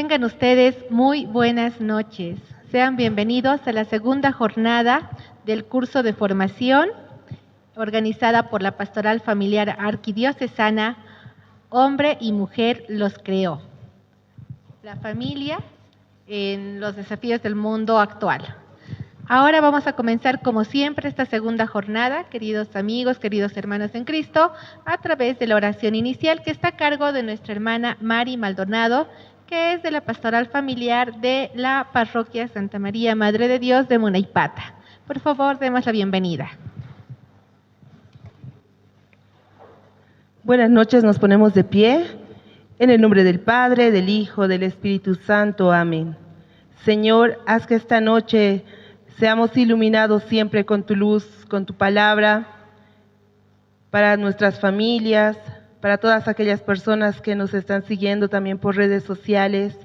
Tengan ustedes muy buenas noches. Sean bienvenidos a la segunda jornada del curso de formación organizada por la Pastoral Familiar Arquidiocesana Hombre y Mujer los creó. La familia en los desafíos del mundo actual. Ahora vamos a comenzar, como siempre, esta segunda jornada, queridos amigos, queridos hermanos en Cristo, a través de la oración inicial que está a cargo de nuestra hermana Mari Maldonado, que es de la Pastoral Familiar de la Parroquia Santa María Madre de Dios de Munaipata. Por favor, demos la bienvenida. Buenas noches, nos ponemos de pie. En el nombre del Padre, del Hijo, del Espíritu Santo. Amén. Señor, haz que esta noche seamos iluminados siempre con tu luz, con tu palabra, para nuestras familias, para todas aquellas personas que nos están siguiendo también por redes sociales.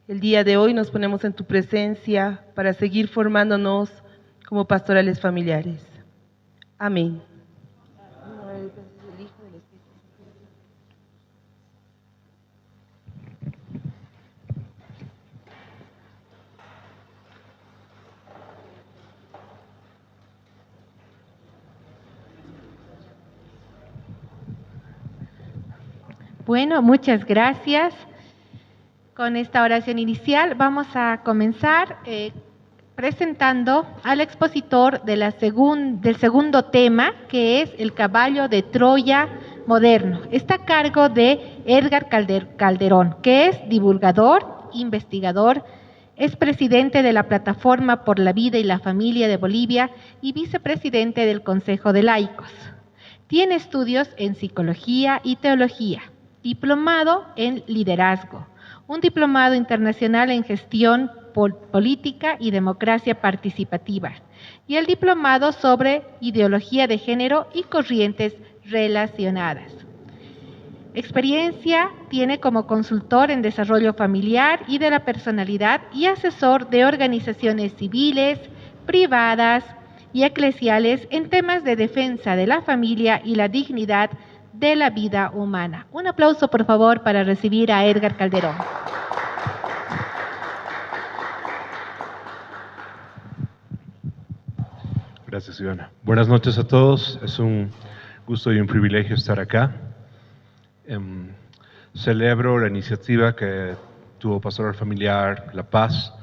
El día de hoy nos ponemos en tu presencia para seguir formándonos como pastorales familiares. Amén. Bueno, muchas gracias. Con esta oración inicial vamos a comenzar presentando al expositor de del segundo tema, que es el caballo de Troya moderno. Está a cargo de Edgar Calderón, que es divulgador, investigador, es presidente de la Plataforma por la Vida y la Familia de Bolivia y vicepresidente del Consejo de Laicos. Tiene estudios en psicología y teología. Diplomado en liderazgo, un diplomado internacional en gestión política y democracia participativa, y el diplomado sobre ideología de género y corrientes relacionadas. Experiencia tiene como consultor en desarrollo familiar y de la personalidad y asesor de organizaciones civiles, privadas y eclesiales en temas de defensa de la familia y la dignidad de la vida humana. Un aplauso, por favor, para recibir a Edgar Calderón. Gracias, Ivana. Buenas noches a todos. Es un gusto y un privilegio estar acá. Celebro la iniciativa que tuvo Pastoral Familiar La Paz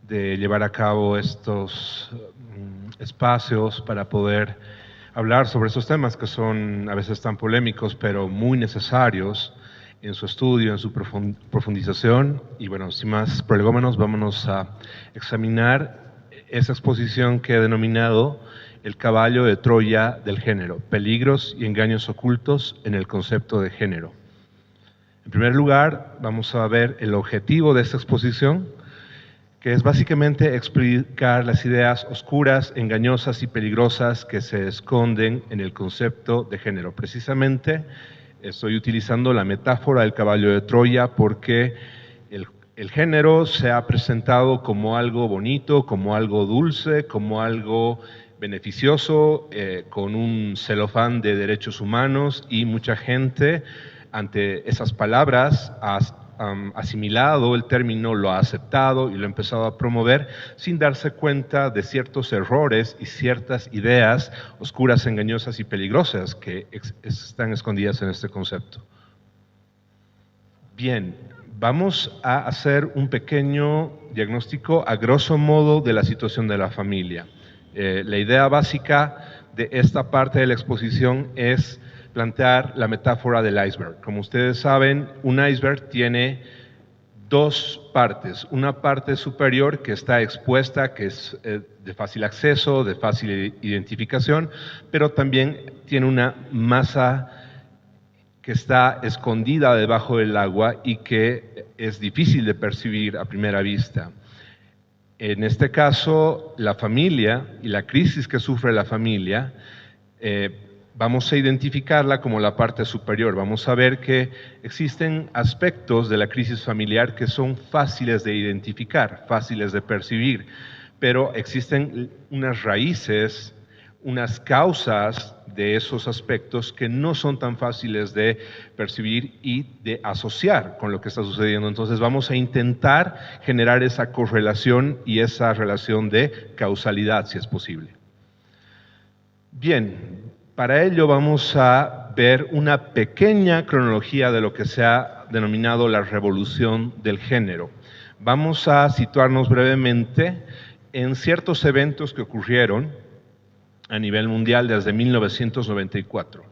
de llevar a cabo estos espacios para poder hablar sobre esos temas que son a veces tan polémicos, pero muy necesarios en su estudio, en su profundización. Y bueno, sin más prolegómenos, vámonos a examinar esa exposición que he denominado El caballo de Troya del género, peligros y engaños ocultos en el concepto de género. En primer lugar, vamos a ver el objetivo de esta exposición, que es básicamente explicar las ideas oscuras, engañosas y peligrosas que se esconden en el concepto de género. Precisamente estoy utilizando la metáfora del caballo de Troya porque el género se ha presentado como algo bonito, como algo dulce, como algo beneficioso, con un celofán de derechos humanos, y mucha gente ante esas palabras ha asimilado el término, lo ha aceptado y lo ha empezado a promover sin darse cuenta de ciertos errores y ciertas ideas oscuras, engañosas y peligrosas que están escondidas en este concepto. Bien, vamos a hacer un pequeño diagnóstico a grosso modo de la situación de la familia. La idea básica de esta parte de la exposición es plantear la metáfora del iceberg. Como ustedes saben, un iceberg tiene dos partes. Una parte superior que está expuesta, que es de fácil acceso, de fácil identificación, pero también tiene una masa que está escondida debajo del agua y que es difícil de percibir a primera vista. En este caso, la familia y la crisis que sufre la familia, vamos a identificarla como la parte superior. Vamos a ver que existen aspectos de la crisis familiar que son fáciles de identificar, fáciles de percibir, pero existen unas raíces, unas causas de esos aspectos que no son tan fáciles de percibir y de asociar con lo que está sucediendo. Entonces vamos a intentar generar esa correlación y esa relación de causalidad, si es posible. Bien, para ello vamos a ver una pequeña cronología de lo que se ha denominado la revolución del género. Vamos a situarnos brevemente en ciertos eventos que ocurrieron a nivel mundial desde 1994.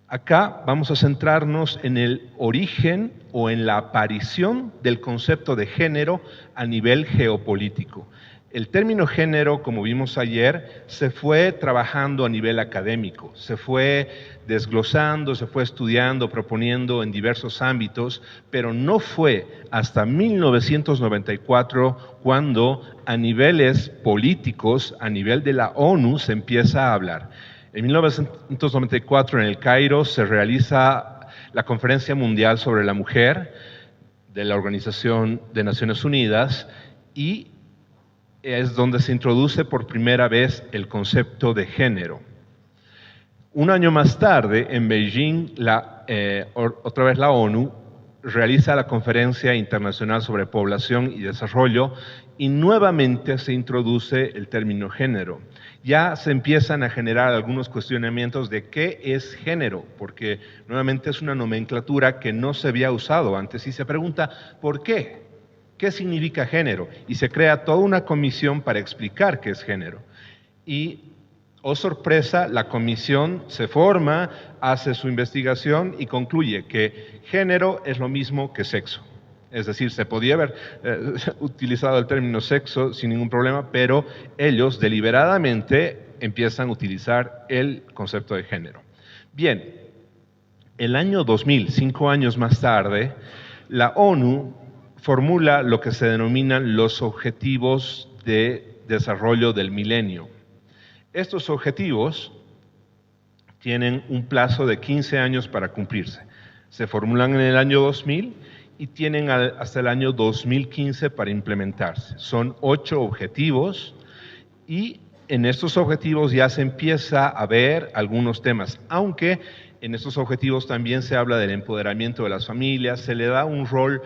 Acá vamos a centrarnos en el origen o en la aparición del concepto de género a nivel geopolítico. El término género, como vimos ayer, se fue trabajando a nivel académico, se fue desglosando, se fue estudiando, proponiendo en diversos ámbitos, pero no fue hasta 1994 cuando a niveles políticos, a nivel de la ONU, se empieza a hablar. En 1994 en el Cairo se realiza la Conferencia Mundial sobre la Mujer de la Organización de Naciones Unidas y es donde se introduce por primera vez el concepto de género. Un año más tarde, en Beijing, otra vez la ONU realiza la Conferencia Internacional sobre Población y Desarrollo y nuevamente se introduce el término género. Ya se empiezan a generar algunos cuestionamientos de qué es género, porque nuevamente es una nomenclatura que no se había usado antes y se pregunta ¿por qué? ¿Qué significa género? Y se crea toda una comisión para explicar qué es género. Y, oh sorpresa, la comisión se forma, hace su investigación y concluye que género es lo mismo que sexo. Es decir, se podía haber utilizado el término sexo sin ningún problema, pero ellos deliberadamente empiezan a utilizar el concepto de género. Bien, el año 2000, 5 años más tarde, la ONU formula lo que se denominan los Objetivos de Desarrollo del Milenio. Estos objetivos tienen un plazo de 15 años para cumplirse. Se formulan en el año 2000 y tienen hasta el año 2015 para implementarse. Son 8 objetivos y en estos objetivos ya se empieza a ver algunos temas, aunque en estos objetivos también se habla del empoderamiento de las familias, se le da un rol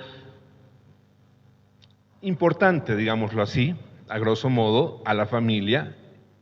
importante, digámoslo así, a grosso modo, a la familia,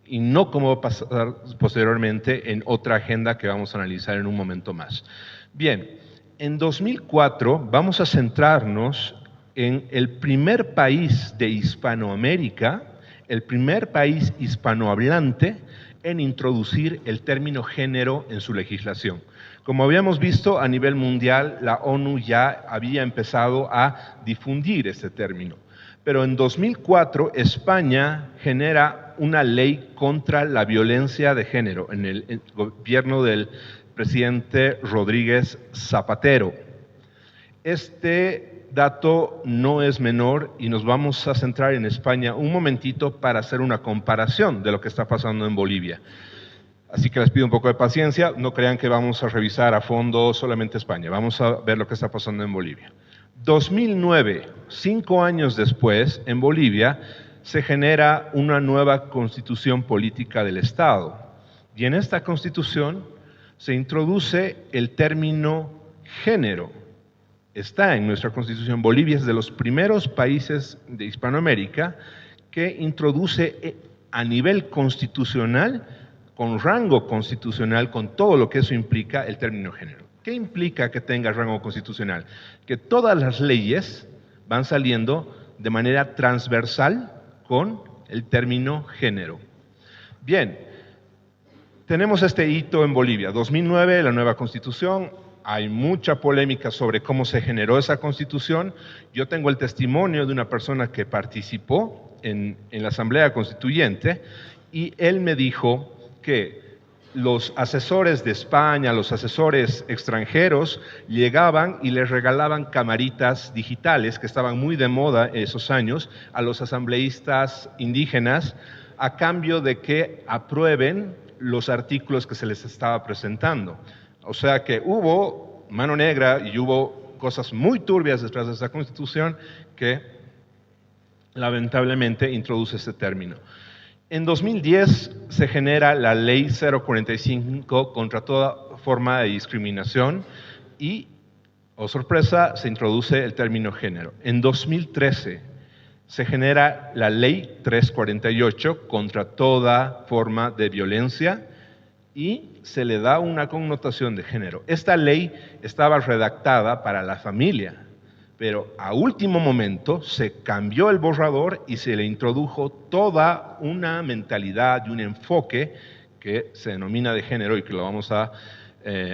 y no como va a pasar posteriormente en otra agenda que vamos a analizar en un momento más. Bien, en 2004 vamos a centrarnos en el primer país de Hispanoamérica, el primer país hispanohablante en introducir el término género en su legislación. Como habíamos visto, a nivel mundial, la ONU ya había empezado a difundir este término. Pero en 2004 España genera una ley contra la violencia de género en el gobierno del presidente Rodríguez Zapatero. Este dato no es menor y nos vamos a centrar en España un momentito para hacer una comparación de lo que está pasando en Bolivia. Así que les pido un poco de paciencia, no crean que vamos a revisar a fondo solamente España, vamos a ver lo que está pasando en Bolivia. 2009, 5 años después, en Bolivia, se genera una nueva constitución política del Estado. Y en esta constitución se introduce el término género. Está en nuestra constitución. Bolivia es de los primeros países de Hispanoamérica que introduce a nivel constitucional, con rango constitucional, con todo lo que eso implica, el término género. ¿Qué implica que tenga rango constitucional? Que todas las leyes van saliendo de manera transversal con el término género. Bien, tenemos este hito en Bolivia, 2009, la nueva constitución. Hay mucha polémica sobre cómo se generó esa constitución. Yo tengo el testimonio de una persona que participó en la Asamblea Constituyente y él me dijo que los asesores de España, los asesores extranjeros, llegaban y les regalaban camaritas digitales, que estaban muy de moda esos años, a los asambleístas indígenas, a cambio de que aprueben los artículos que se les estaba presentando. O sea que hubo mano negra y hubo cosas muy turbias detrás de esa constitución que lamentablemente introduce este término. En 2010 se genera la Ley 045 contra toda forma de discriminación y, oh sorpresa, se introduce el término género. En 2013 se genera la Ley 348 contra toda forma de violencia y se le da una connotación de género. Esta ley estaba redactada para la familia, pero a último momento se cambió el borrador y se le introdujo toda una mentalidad y un enfoque que se denomina de género y que lo vamos a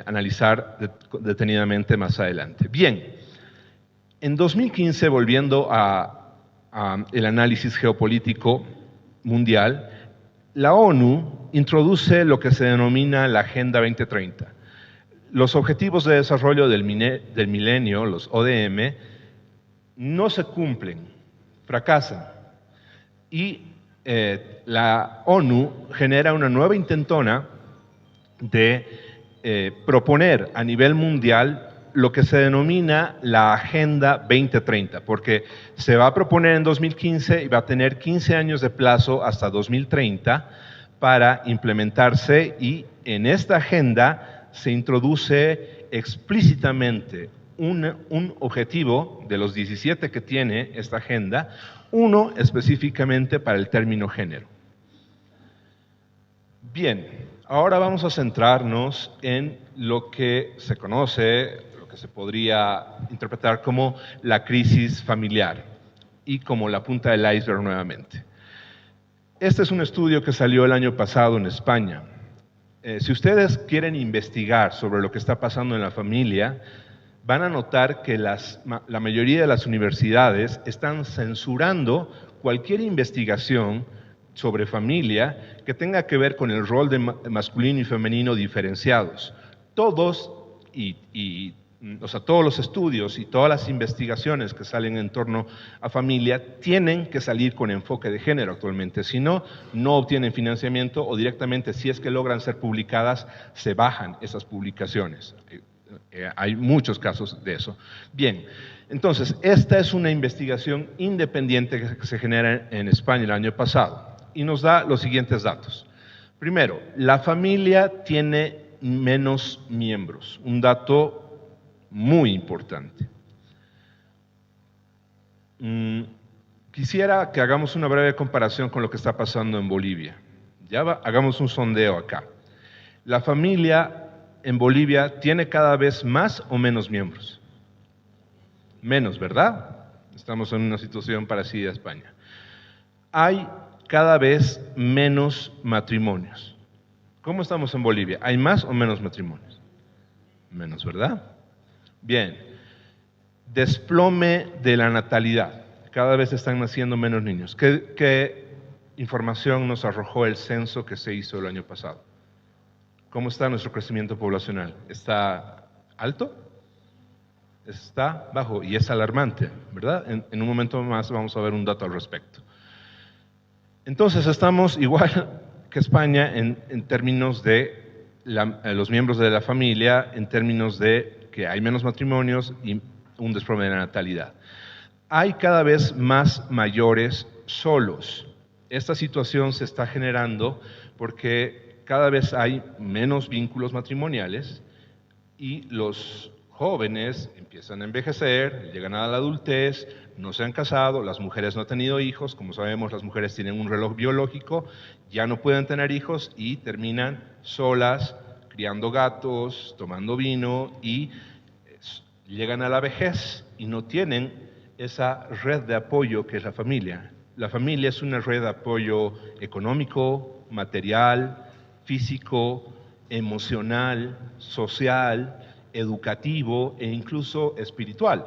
analizar detenidamente más adelante. Bien, en 2015, volviendo el análisis geopolítico mundial, la ONU introduce lo que se denomina la Agenda 2030. Los Objetivos de Desarrollo del Milenio, los ODM, no se cumplen, fracasan. Y la ONU genera una nueva intentona de proponer a nivel mundial lo que se denomina la Agenda 2030, porque se va a proponer en 2015 y va a tener 15 años de plazo hasta 2030 para implementarse, y en esta agenda se introduce explícitamente un objetivo de los 17 que tiene esta agenda, uno específicamente para el término género. Bien, ahora vamos a centrarnos en lo que se conoce, lo que se podría interpretar como la crisis familiar y como la punta del iceberg nuevamente. Este es un estudio que salió el año pasado en España. Si ustedes quieren investigar sobre lo que está pasando en la familia, van a notar que la mayoría de las universidades están censurando cualquier investigación sobre familia que tenga que ver con el rol de masculino y femenino diferenciados. Todos todos los estudios y todas las investigaciones que salen en torno a familia tienen que salir con enfoque de género actualmente, si no, no obtienen financiamiento o directamente, si es que logran ser publicadas, se bajan esas publicaciones. Hay muchos casos de eso. Bien, entonces, esta es una investigación independiente que se genera en España el año pasado y nos da los siguientes datos. Primero, la familia tiene menos miembros, un dato muy importante. Quisiera que hagamos una breve comparación con lo que está pasando en Bolivia. Hagamos un sondeo acá. La familia en Bolivia tiene cada vez más o menos miembros. Menos, ¿verdad? Estamos en una situación parecida a España. Hay cada vez menos matrimonios. ¿Cómo estamos en Bolivia? ¿Hay más o menos matrimonios? Menos, ¿verdad? Bien. Desplome de la natalidad. Cada vez están naciendo menos niños. ¿Qué información nos arrojó el censo que se hizo el año pasado? ¿Cómo está nuestro crecimiento poblacional? ¿Está alto? ¿Está bajo? Y es alarmante, ¿verdad? En un momento más vamos a ver un dato al respecto. Entonces estamos igual que España en términos de los miembros de la familia, en términos de que hay menos matrimonios y un desplome de la natalidad. Hay cada vez más mayores solos. Esta situación se está generando porque cada vez hay menos vínculos matrimoniales y los jóvenes empiezan a envejecer, llegan a la adultez, no se han casado, las mujeres no han tenido hijos, como sabemos las mujeres tienen un reloj biológico, ya no pueden tener hijos y terminan solas, criando gatos, tomando vino y llegan a la vejez y no tienen esa red de apoyo que es la familia. La familia es una red de apoyo económico, material, físico, emocional, social, educativo e incluso espiritual.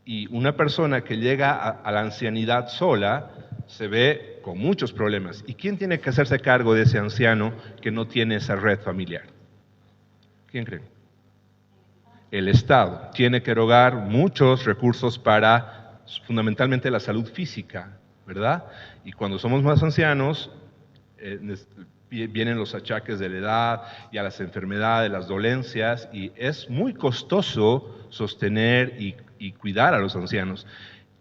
Y una persona que llega a la ancianidad sola se ve con muchos problemas. ¿Y quién tiene que hacerse cargo de ese anciano que no tiene esa red familiar? ¿Quién cree? El Estado tiene que erogar muchos recursos para fundamentalmente la salud física, ¿verdad? Y cuando somos más ancianos, vienen los achaques de la edad y a las enfermedades, las dolencias, y es muy costoso sostener y cuidar a los ancianos.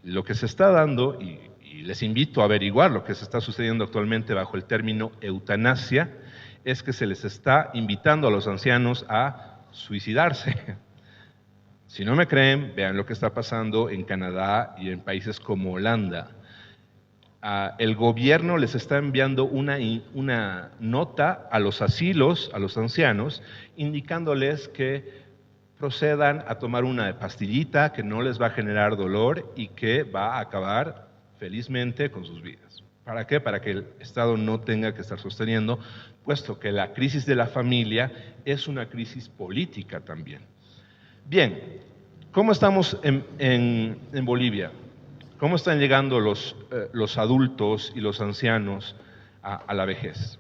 Lo que se está dando, y y les invito a averiguar lo que se está sucediendo actualmente bajo el término eutanasia, es que se les está invitando a los ancianos a suicidarse. Si no me creen, vean lo que está pasando en Canadá y en países como Holanda. El gobierno les está enviando una nota a los asilos, a los ancianos, indicándoles que procedan a tomar una pastillita que no les va a generar dolor y que va a acabar felizmente con sus vidas. ¿Para qué? Para que el Estado no tenga que estar sosteniendo, puesto que la crisis de la familia es una crisis política también. Bien, ¿cómo estamos en Bolivia? ¿Cómo están llegando los adultos y los ancianos a la vejez?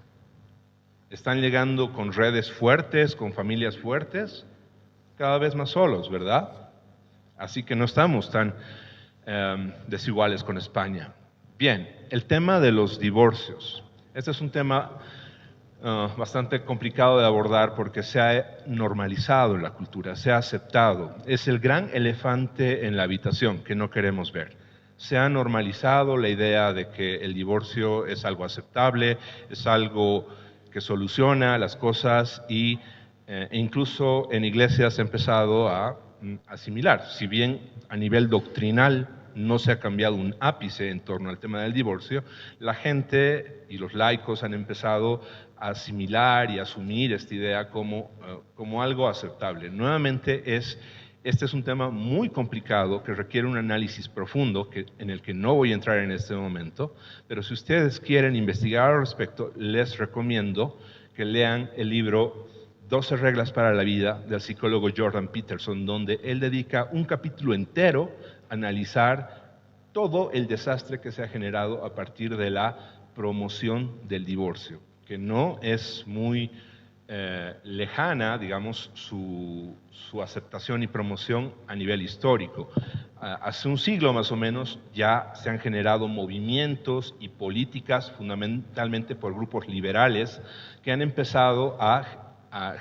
¿Están llegando con redes fuertes, con familias fuertes? Cada vez más solos, ¿verdad? Así que no estamos tan desiguales con España. Bien, el tema de los divorcios. Este es un tema bastante complicado de abordar porque se ha normalizado en la cultura, se ha aceptado. Es el gran elefante en la habitación que no queremos ver. Se ha normalizado la idea de que el divorcio es algo aceptable, es algo que soluciona las cosas y incluso en iglesias se ha empezado a asimilar. Si bien a nivel doctrinal no se ha cambiado un ápice en torno al tema del divorcio, la gente y los laicos han empezado a asimilar y asumir esta idea como algo aceptable. Nuevamente, este es un tema muy complicado que requiere un análisis profundo en el que no voy a entrar en este momento, pero si ustedes quieren investigar al respecto, les recomiendo que lean el libro 12 reglas para la vida del psicólogo Jordan Peterson, donde él dedica un capítulo entero a analizar todo el desastre que se ha generado a partir de la promoción del divorcio, que no es muy lejana, digamos, su aceptación y promoción a nivel histórico. Hace un siglo más o menos ya se han generado movimientos y políticas, fundamentalmente por grupos liberales, que han empezado a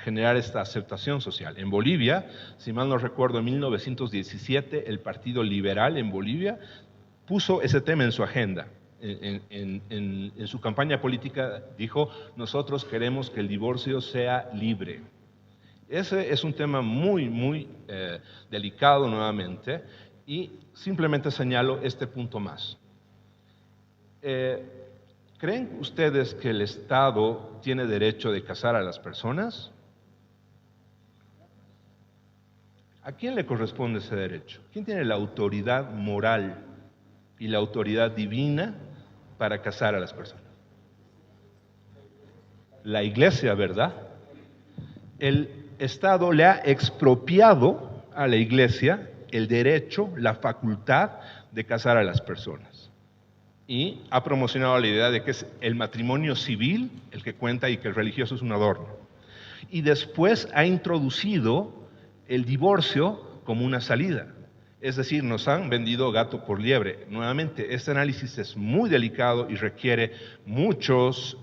generar esta aceptación social. En Bolivia, si mal no recuerdo, en 1917, el Partido Liberal en Bolivia puso ese tema en su agenda. En su campaña política dijo: nosotros queremos que el divorcio sea libre. Ese es un tema muy, muy delicado nuevamente, y simplemente señalo este punto más. ¿Creen ustedes que el Estado tiene derecho de casar a las personas? ¿A quién le corresponde ese derecho? ¿Quién tiene la autoridad moral y la autoridad divina para casar a las personas? La Iglesia, ¿verdad? El Estado le ha expropiado a la Iglesia el derecho, la facultad de casar a las personas. Y ha promocionado la idea de que es el matrimonio civil el que cuenta y que el religioso es un adorno. Y después ha introducido el divorcio como una salida. Es decir, nos han vendido gato por liebre. Nuevamente, este análisis es muy delicado y requiere muchos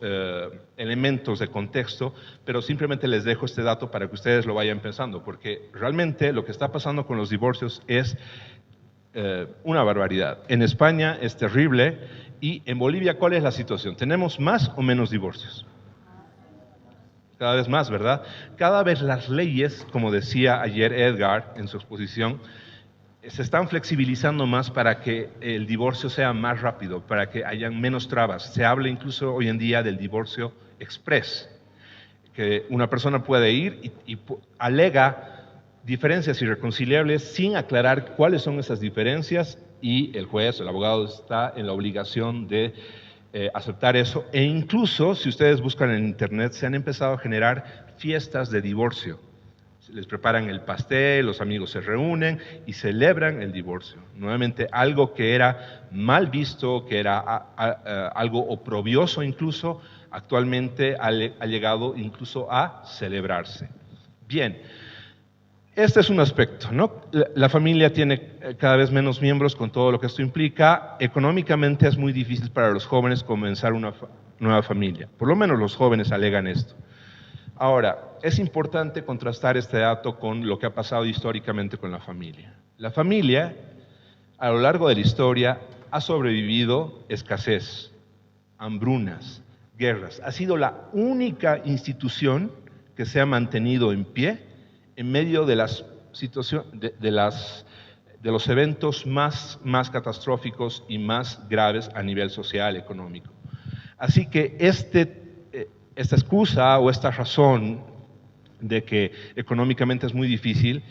elementos de contexto, pero simplemente les dejo este dato para que ustedes lo vayan pensando, porque realmente lo que está pasando con los divorcios es una barbaridad. En España es terrible, y en Bolivia, ¿cuál es la situación? ¿Tenemos más o menos divorcios? Cada vez más, ¿verdad? Cada vez las leyes, como decía ayer Edgar en su exposición, se están flexibilizando más para que el divorcio sea más rápido, para que hayan menos trabas. Se habla incluso hoy en día del divorcio express, que una persona puede ir y alega diferencias irreconciliables sin aclarar cuáles son esas diferencias, y el juez, el abogado, está en la obligación de aceptar eso. E incluso, si ustedes buscan en internet, se han empezado a generar fiestas de divorcio. Les preparan el pastel, los amigos se reúnen y celebran el divorcio. Nuevamente, algo que era mal visto, que era algo oprobioso incluso, actualmente ha llegado incluso a celebrarse. Bien, este es un aspecto, ¿no? La familia tiene cada vez menos miembros con todo lo que esto implica. Económicamente es muy difícil para los jóvenes comenzar una nueva familia. Por lo menos los jóvenes alegan esto. Ahora, es importante contrastar este dato con lo que ha pasado históricamente con la familia. La familia, a lo largo de la historia, ha sobrevivido escasez, hambrunas, guerras. Ha sido la única institución que se ha mantenido en pie en medio de las situaciones, de los eventos más catastróficos y más graves a nivel social, económico. Así que esta excusa o esta razón de que económicamente es muy difícil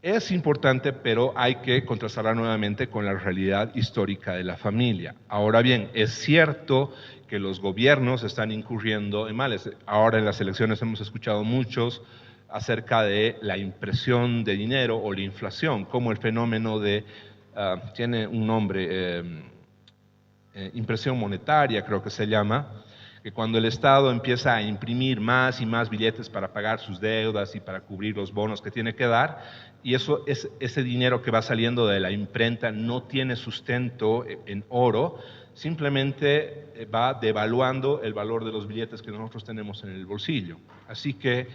es importante, pero hay que contrastarla nuevamente con la realidad histórica de la familia. Ahora bien, es cierto que los gobiernos están incurriendo en males. Ahora en las elecciones hemos escuchado muchos acerca de la impresión de dinero o la inflación, como el fenómeno tiene un nombre, impresión monetaria creo que se llama, que cuando el Estado empieza a imprimir más y más billetes para pagar sus deudas y para cubrir los bonos que tiene que dar, y ese dinero que va saliendo de la imprenta no tiene sustento en oro, simplemente va devaluando el valor de los billetes que nosotros tenemos en el bolsillo. Así que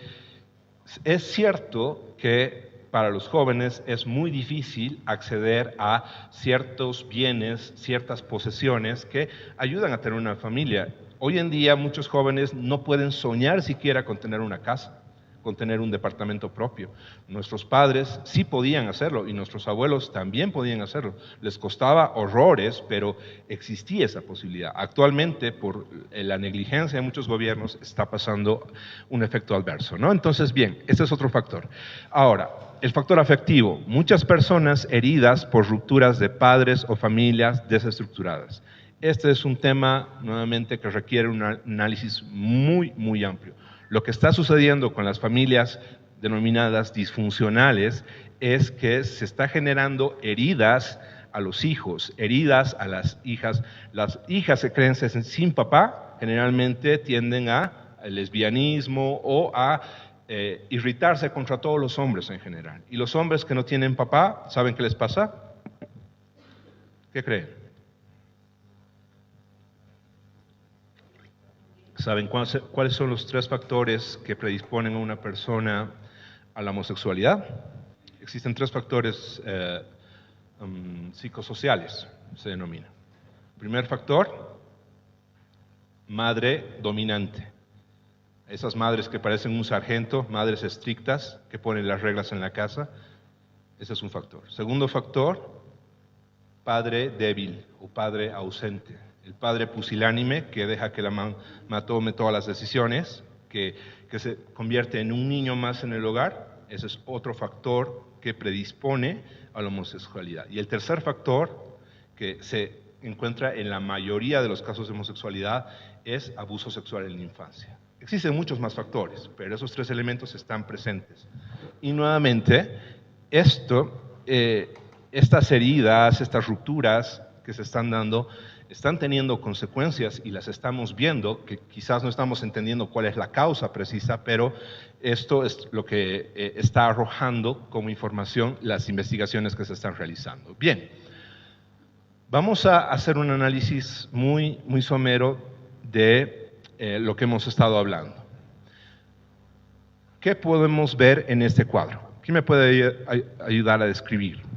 es cierto que para los jóvenes es muy difícil acceder a ciertos bienes, ciertas posesiones que ayudan a tener una familia. Hoy en día muchos jóvenes no pueden soñar siquiera con tener una casa, con tener un departamento propio. Nuestros padres sí podían hacerlo y nuestros abuelos también podían hacerlo. Les costaba horrores, pero existía esa posibilidad. Actualmente, por la negligencia de muchos gobiernos, está pasando un efecto adverso, ¿no? Entonces, bien, este es otro factor. Ahora, el factor afectivo. Muchas personas heridas por rupturas de padres o familias desestructuradas. Este es un tema, nuevamente, que requiere un análisis muy amplio. Lo que está sucediendo con las familias denominadas disfuncionales es que se está generando heridas a los hijos, heridas a las hijas. Las hijas que creen sin papá generalmente tienden al lesbianismo o a irritarse contra todos los hombres en general. Y los hombres que no tienen papá, ¿saben qué les pasa? ¿Qué creen? ¿Saben cuáles son los 3 factores que predisponen a una persona a la homosexualidad? Existen 3 factores psicosociales, se denomina. Primer factor, madre dominante. Esas madres que parecen un sargento, madres estrictas, que ponen las reglas en la casa, ese es un factor. Segundo factor, padre débil o padre ausente. El padre pusilánime, que deja que la mamá tome todas las decisiones, que se convierte en un niño más en el hogar, ese es otro factor que predispone a la homosexualidad. Y el tercer factor, que se encuentra en la mayoría de los casos de homosexualidad, es abuso sexual en la infancia. Existen muchos más factores, pero esos 3 elementos están presentes. Y nuevamente, estas heridas, estas rupturas que se están dando, están teniendo consecuencias y las estamos viendo, que quizás no estamos entendiendo cuál es la causa precisa, pero esto es lo que está arrojando como información las investigaciones que se están realizando. Bien, vamos a hacer un análisis muy somero de lo que hemos estado hablando. ¿Qué podemos ver en este cuadro? ¿Quién me puede ayudar a describir?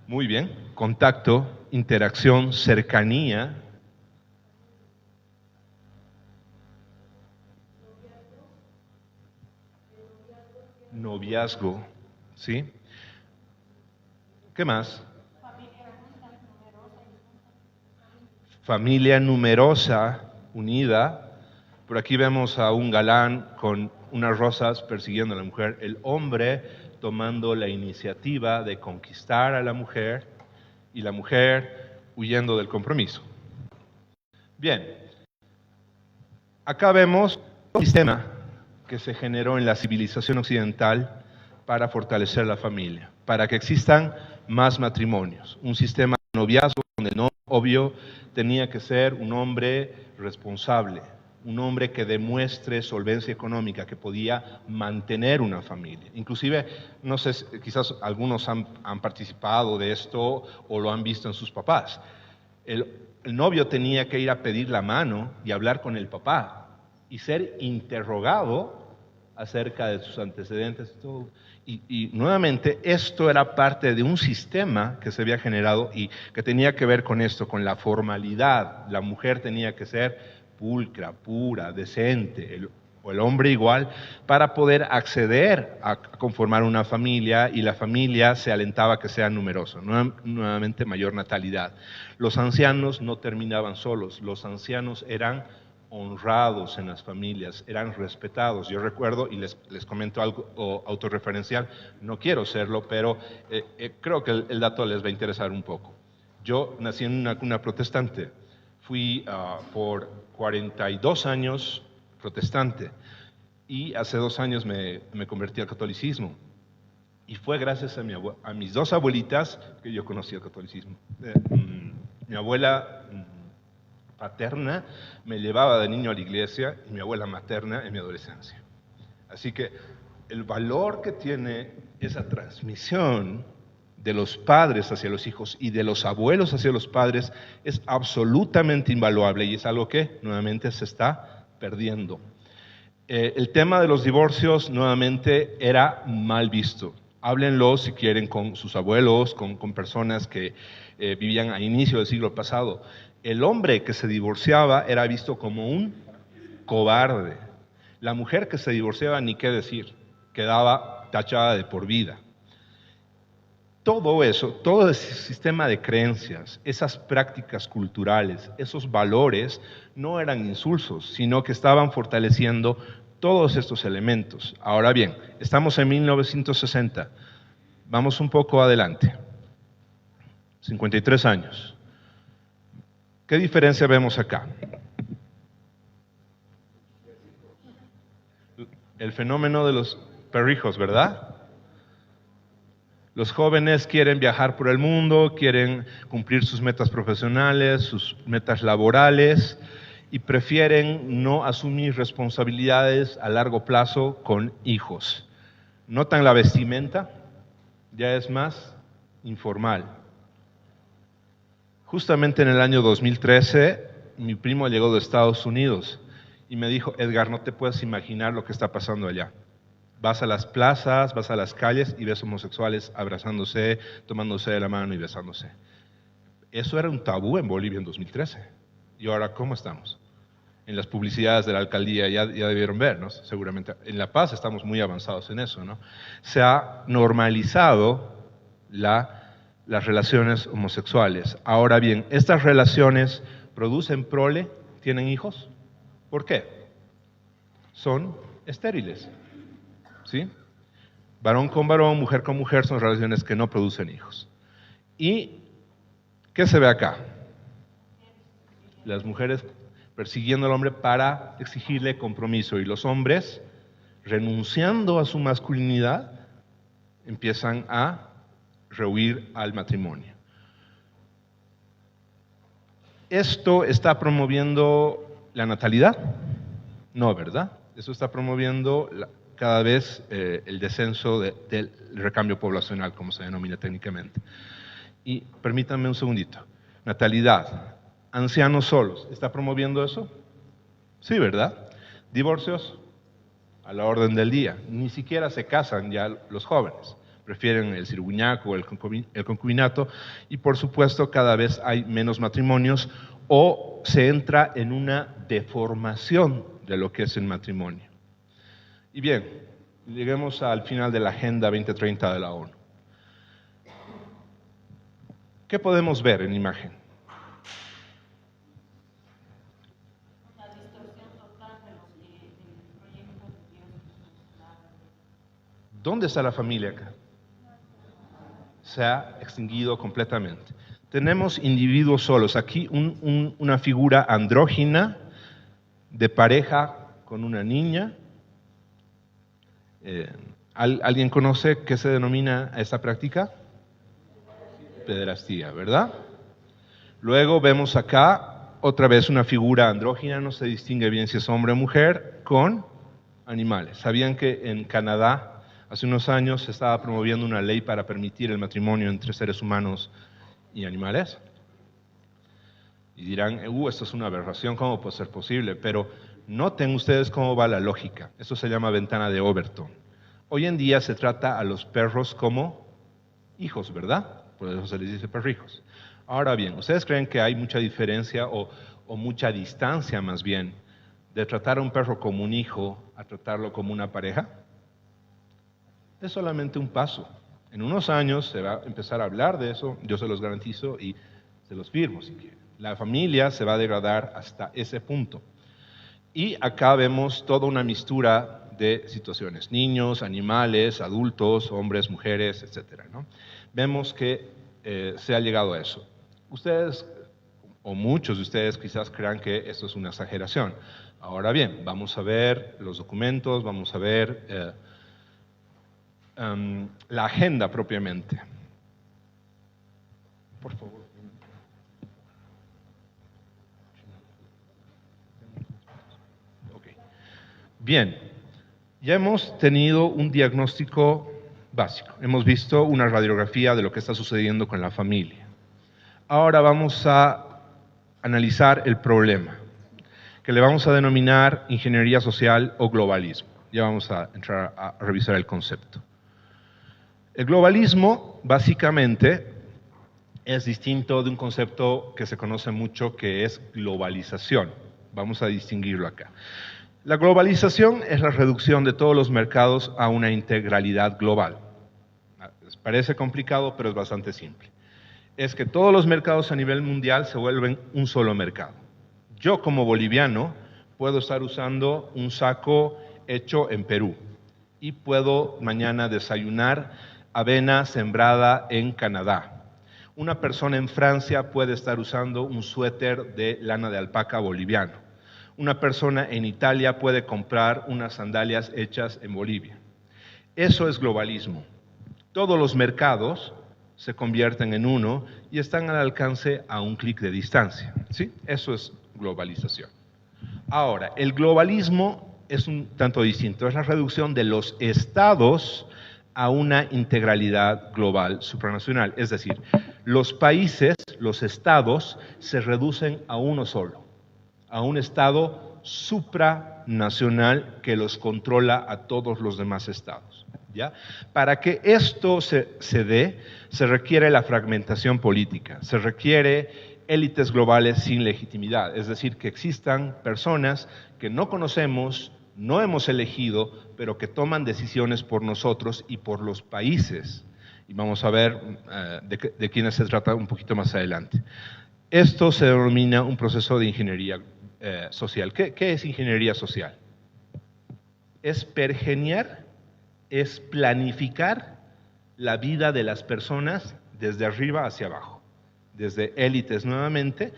Muy bien, contacto, interacción, cercanía. Noviazgo, ¿sí? ¿Qué más? Familia numerosa, unida. Por aquí vemos a un galán con unas rosas persiguiendo a la mujer. El hombre tomando la iniciativa de conquistar a la mujer y la mujer huyendo del compromiso. Bien, acá vemos un sistema que se generó en la civilización occidental para fortalecer la familia, para que existan más matrimonios. Un sistema de noviazgo donde el novio tenía que ser un hombre responsable, un hombre que demuestre solvencia económica, que podía mantener una familia. Inclusive, no sé, quizás algunos han participado de esto o lo han visto en sus papás. El novio tenía que ir a pedir la mano y hablar con el papá y ser interrogado acerca de sus antecedentes y todo. Y nuevamente, esto era parte de un sistema que se había generado y que tenía que ver con esto, con la formalidad. La mujer tenía que ser pulcra, pura, decente, o el hombre igual, para poder acceder a conformar una familia, y la familia se alentaba a que sea numerosa, nuevamente mayor natalidad. Los ancianos no terminaban solos, los ancianos eran honrados en las familias, eran respetados. Yo recuerdo, y les comento algo autorreferencial, no quiero serlo, pero creo que el dato les va a interesar un poco. Yo nací en una cuna protestante, fui por 42 años protestante, y hace 2 años me convertí al catolicismo. Y fue gracias a mis 2 abuelitas que yo conocí el catolicismo. Mi abuela paterna me llevaba de niño a la iglesia, y mi abuela materna en mi adolescencia. Así que el valor que tiene esa transmisión de los padres hacia los hijos y de los abuelos hacia los padres es absolutamente invaluable, y es algo que nuevamente se está perdiendo. El tema de los divorcios nuevamente era mal visto. Háblenlo si quieren con sus abuelos, con personas que vivían a inicio del siglo pasado. El hombre que se divorciaba era visto como un cobarde. La mujer que se divorciaba, ni qué decir, quedaba tachada de por vida. Todo eso, todo ese sistema de creencias, esas prácticas culturales, esos valores, no eran insulsos, sino que estaban fortaleciendo todos estos elementos. Ahora bien, estamos en 1960, vamos un poco adelante, 53 años. ¿Qué diferencia vemos acá? El fenómeno de los perrijos, ¿verdad? Los jóvenes quieren viajar por el mundo, quieren cumplir sus metas profesionales, sus metas laborales, y prefieren no asumir responsabilidades a largo plazo con hijos. ¿Notan la vestimenta? Ya es más informal. Justamente en el año 2013, mi primo llegó de Estados Unidos y me dijo: Edgar, no te puedes imaginar lo que está pasando allá. Vas a las plazas, vas a las calles y ves homosexuales abrazándose, tomándose de la mano y besándose. Eso era un tabú en Bolivia en 2013. ¿Y ahora cómo estamos? En las publicidades de la alcaldía ya debieron ver, ¿no? Seguramente en La Paz estamos muy avanzados en eso, ¿no? Se ha normalizado las relaciones homosexuales. Ahora bien, ¿estas relaciones producen prole? ¿Tienen hijos? ¿Por qué? Son estériles, ¿sí? Varón con varón, mujer con mujer son relaciones que no producen hijos. ¿Y qué se ve acá? Las mujeres persiguiendo al hombre para exigirle compromiso, y los hombres, renunciando a su masculinidad, empiezan a rehuir al matrimonio. ¿Esto está promoviendo la natalidad? No, ¿verdad? Eso está promoviendo cada vez el descenso del recambio poblacional, como se denomina técnicamente. Y permítanme un segundito. Natalidad, ancianos solos, ¿está promoviendo eso? Sí, ¿verdad? Divorcios, a la orden del día. Ni siquiera se casan ya los jóvenes. Prefieren el cirugüñaco o el concubinato, y por supuesto cada vez hay menos matrimonios, o se entra en una deformación de lo que es el matrimonio. Y bien, lleguemos al final de la Agenda 2030 de la ONU. ¿Qué podemos ver en imagen? La distorsión total de los proyectos de Dios. ¿Dónde está la familia acá? Se ha extinguido completamente. Tenemos individuos solos. Aquí una figura andrógina de pareja con una niña. ¿Alguien conoce qué se denomina a esta práctica? Pederastía, ¿verdad? Luego vemos acá otra vez una figura andrógina, no se distingue bien si es hombre o mujer, con animales. ¿Sabían que en Canadá hace unos años se estaba promoviendo una ley para permitir el matrimonio entre seres humanos y animales? Y dirán, esto es una aberración, ¿cómo puede ser posible? Pero Noten ustedes cómo va la lógica. Eso se llama ventana de Overton. Hoy en día se trata a los perros como hijos, ¿verdad? Por eso se les dice perrijos. Ahora bien, ¿ustedes creen que hay mucha diferencia o mucha distancia más bien de tratar a un perro como un hijo a tratarlo como una pareja? Es solamente un paso. En unos años se va a empezar a hablar de eso, yo se los garantizo y se los firmo si quieren. La familia se va a degradar hasta ese punto. Y acá vemos toda una mistura de situaciones, niños, animales, adultos, hombres, mujeres, etcétera, ¿no? Vemos que se ha llegado a eso. Ustedes, o muchos de ustedes quizás crean que esto es una exageración. Ahora bien, vamos a ver los documentos, vamos a ver la agenda propiamente. Por favor. Okay. Bien, ya hemos tenido un diagnóstico básico. Hemos visto una radiografía de lo que está sucediendo con la familia. Ahora vamos a analizar el problema, que le vamos a denominar ingeniería social o globalismo. Ya vamos a entrar a revisar el concepto. El globalismo, básicamente, es distinto de un concepto que se conoce mucho, que es globalización. Vamos a distinguirlo acá. La globalización es la reducción de todos los mercados a una integralidad global. Les parece complicado, pero es bastante simple. Es que todos los mercados a nivel mundial se vuelven un solo mercado. Yo, como boliviano, puedo estar usando un saco hecho en Perú y puedo mañana desayunar avena sembrada en Canadá. Una persona en Francia puede estar usando un suéter de lana de alpaca boliviano. Una persona en Italia puede comprar unas sandalias hechas en Bolivia. Eso es globalismo. Todos los mercados se convierten en uno y están al alcance a un clic de distancia, ¿sí? Eso es globalización. Ahora, el globalismo es un tanto distinto, es la reducción de los estados a una integralidad global supranacional. Es decir, los países, los estados, se reducen a uno solo, a un estado supranacional que los controla a todos los demás estados, ¿ya? Para que esto se dé, se requiere la fragmentación política, se requiere élites globales sin legitimidad, es decir, que existan personas que no conocemos, no hemos elegido, pero que toman decisiones por nosotros y por los países. Y vamos a ver de quiénes se trata un poquito más adelante. Esto se denomina un proceso de ingeniería social. ¿Qué es ingeniería social? Es pergeniar, es planificar la vida de las personas desde arriba hacia abajo, desde élites nuevamente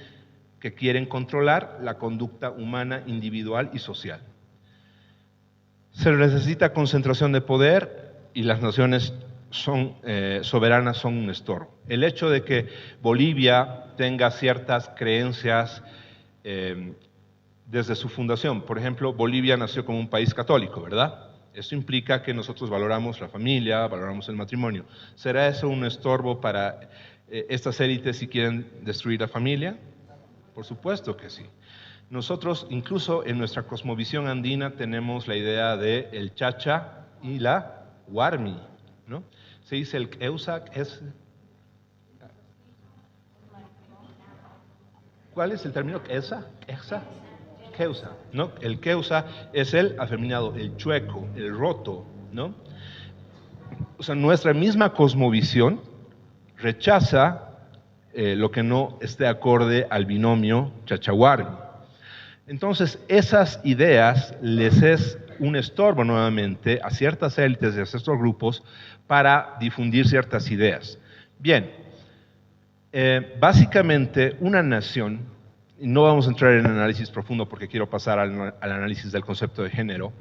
que quieren controlar la conducta humana, individual y social. Se necesita concentración de poder y las naciones soberanas son un estorbo. El hecho de que Bolivia tenga ciertas creencias desde su fundación, por ejemplo, Bolivia nació como un país católico, ¿verdad? Eso implica que nosotros valoramos la familia, valoramos el matrimonio. ¿Será eso un estorbo para estas élites si quieren destruir la familia? Por supuesto que sí. Nosotros, incluso en nuestra cosmovisión andina, tenemos la idea de el chacha y la huarmi, ¿no? Se dice el Keusa, ¿cuál es el término? Keusa, ¿no? El Keusa es el afeminado, el chueco, el roto, ¿no? O sea, nuestra misma cosmovisión rechaza lo que no esté acorde al binomio chacha-huarmi. Entonces, esas ideas les es un estorbo nuevamente a ciertas élites y a ciertos grupos para difundir ciertas ideas. Bien, básicamente una nación, y no vamos a entrar en análisis profundo porque quiero pasar al análisis del concepto de género,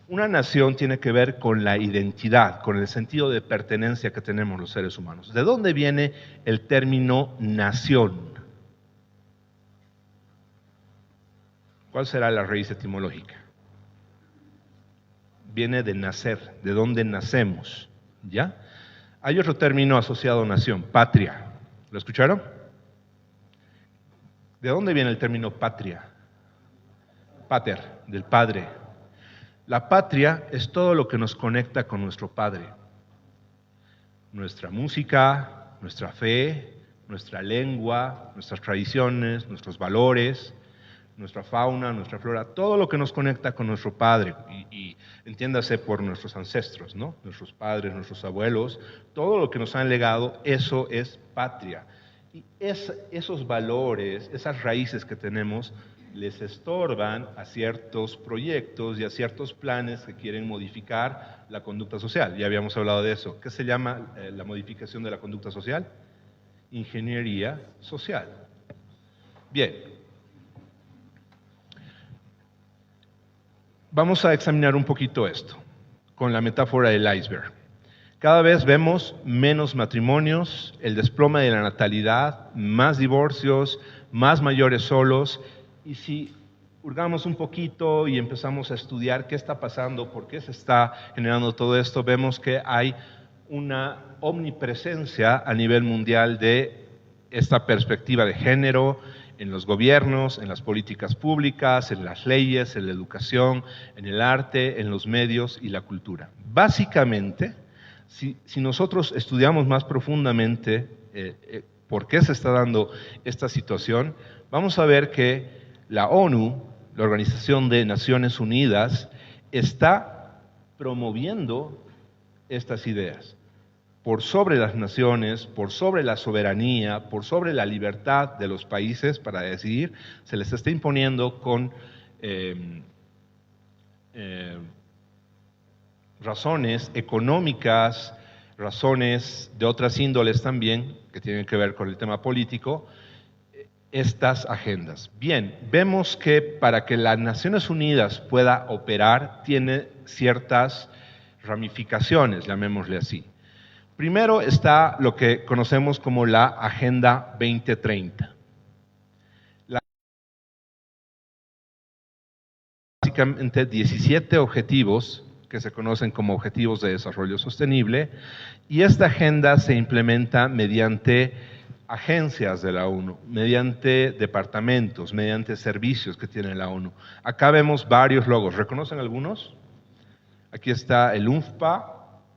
una nación tiene que ver con la identidad, con el sentido de pertenencia que tenemos los seres humanos. ¿De dónde viene el término nación? ¿Cuál será la raíz etimológica? Viene de nacer, de dónde nacemos, ¿ya? Hay otro término asociado a nación, patria. ¿Lo escucharon? ¿De dónde viene el término patria? Pater. del Padre. La patria es todo lo que nos conecta con nuestro Padre. Nuestra música, nuestra fe, nuestra lengua, nuestras tradiciones, nuestros valores, nuestra fauna, nuestra flora, todo lo que nos conecta con nuestro Padre, y entiéndase por nuestros ancestros, ¿no? Nuestros padres, nuestros abuelos, todo lo que nos han legado, eso es patria. Y esos valores, esas raíces que tenemos, les estorban a ciertos proyectos y a ciertos planes que quieren modificar la conducta social. Ya habíamos hablado de eso. ¿Qué se llama la modificación de la conducta social? Ingeniería social. Bien. Vamos a examinar un poquito esto, con la metáfora del iceberg. Cada vez vemos menos matrimonios, el desplome de la natalidad, más divorcios, más mayores solos, y si hurgamos un poquito y empezamos a estudiar qué está pasando, por qué se está generando todo esto, vemos que hay una omnipresencia a nivel mundial de esta perspectiva de género, en los gobiernos, en las políticas públicas, en las leyes, en la educación, en el arte, en los medios y la cultura. Básicamente, si nosotros estudiamos más profundamente por qué se está dando esta situación, vamos a ver que la ONU, la Organización de Naciones Unidas, está promoviendo estas ideas. Por sobre las naciones, por sobre la soberanía, por sobre la libertad de los países para decidir, se les está imponiendo con razones económicas, razones de otras índoles también, que tienen que ver con el tema político, estas agendas. Bien, vemos que para que las Naciones Unidas pueda operar, tiene ciertas ramificaciones, llamémosle así. Primero está lo que conocemos como la Agenda 2030. Básicamente 17 objetivos que se conocen como Objetivos de Desarrollo Sostenible, y esta agenda se implementa mediante agencias de la ONU, mediante departamentos, mediante servicios que tiene la ONU. Acá vemos varios logos, ¿reconocen algunos? Aquí está el UNFPA,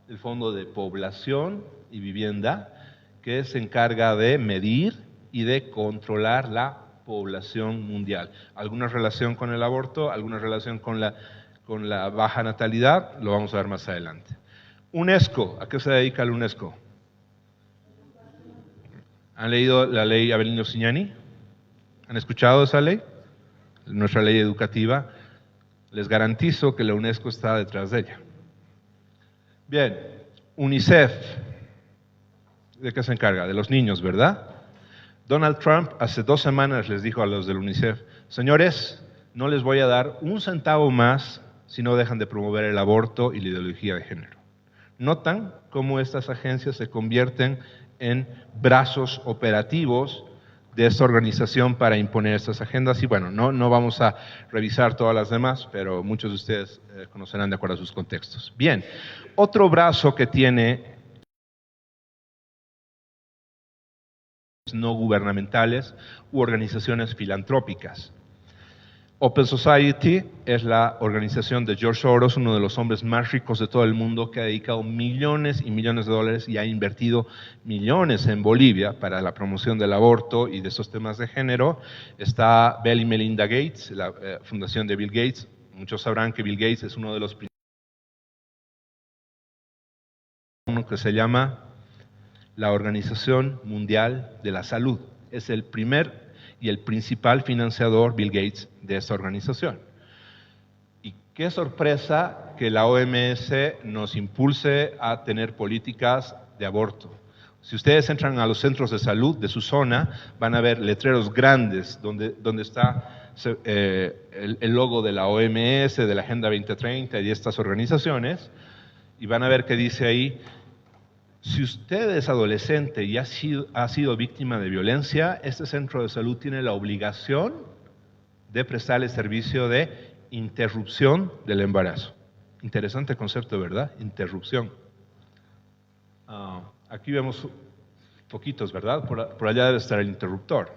el Fondo de Población y Vivienda, que se encarga de medir y de controlar la población mundial. ¿Alguna relación con el aborto? ¿Alguna relación con la baja natalidad? Lo vamos a ver más adelante. UNESCO, ¿a qué se dedica la UNESCO? ¿Han leído la ley Avelino Signani? ¿Han escuchado esa ley? Nuestra ley educativa. Les garantizo que la UNESCO está detrás de ella. Bien, UNICEF, ¿de qué se encarga? De los niños, ¿verdad? Donald Trump hace 2 semanas les dijo a los del UNICEF, señores, no les voy a dar un centavo más si no dejan de promover el aborto y la ideología de género. Notan cómo estas agencias se convierten en brazos operativos de esta organización para imponer estas agendas, y bueno, no vamos a revisar todas las demás, pero muchos de ustedes conocerán de acuerdo a sus contextos. Bien, otro brazo que tiene no gubernamentales u organizaciones filantrópicas. Open Society es la organización de George Soros, uno de los hombres más ricos de todo el mundo, que ha dedicado millones y millones de dólares y ha invertido millones en Bolivia para la promoción del aborto y de esos temas de género. Está Bill y Melinda Gates, la fundación de Bill Gates. Muchos sabrán que Bill Gates es uno de los que se llama la Organización Mundial de la Salud. Es el primer y el principal financiador, Bill Gates, de esta organización. Y qué sorpresa que la OMS nos impulse a tener políticas de aborto. Si ustedes entran a los centros de salud de su zona, van a ver letreros grandes donde está el logo de la OMS, de la Agenda 2030 y de estas organizaciones, y van a ver que dice ahí, si usted es adolescente y ha sido víctima de violencia, este centro de salud tiene la obligación de prestarle servicio de interrupción del embarazo. Interesante concepto, ¿verdad? Interrupción. Aquí vemos poquitos, ¿verdad? Por allá debe estar el interruptor.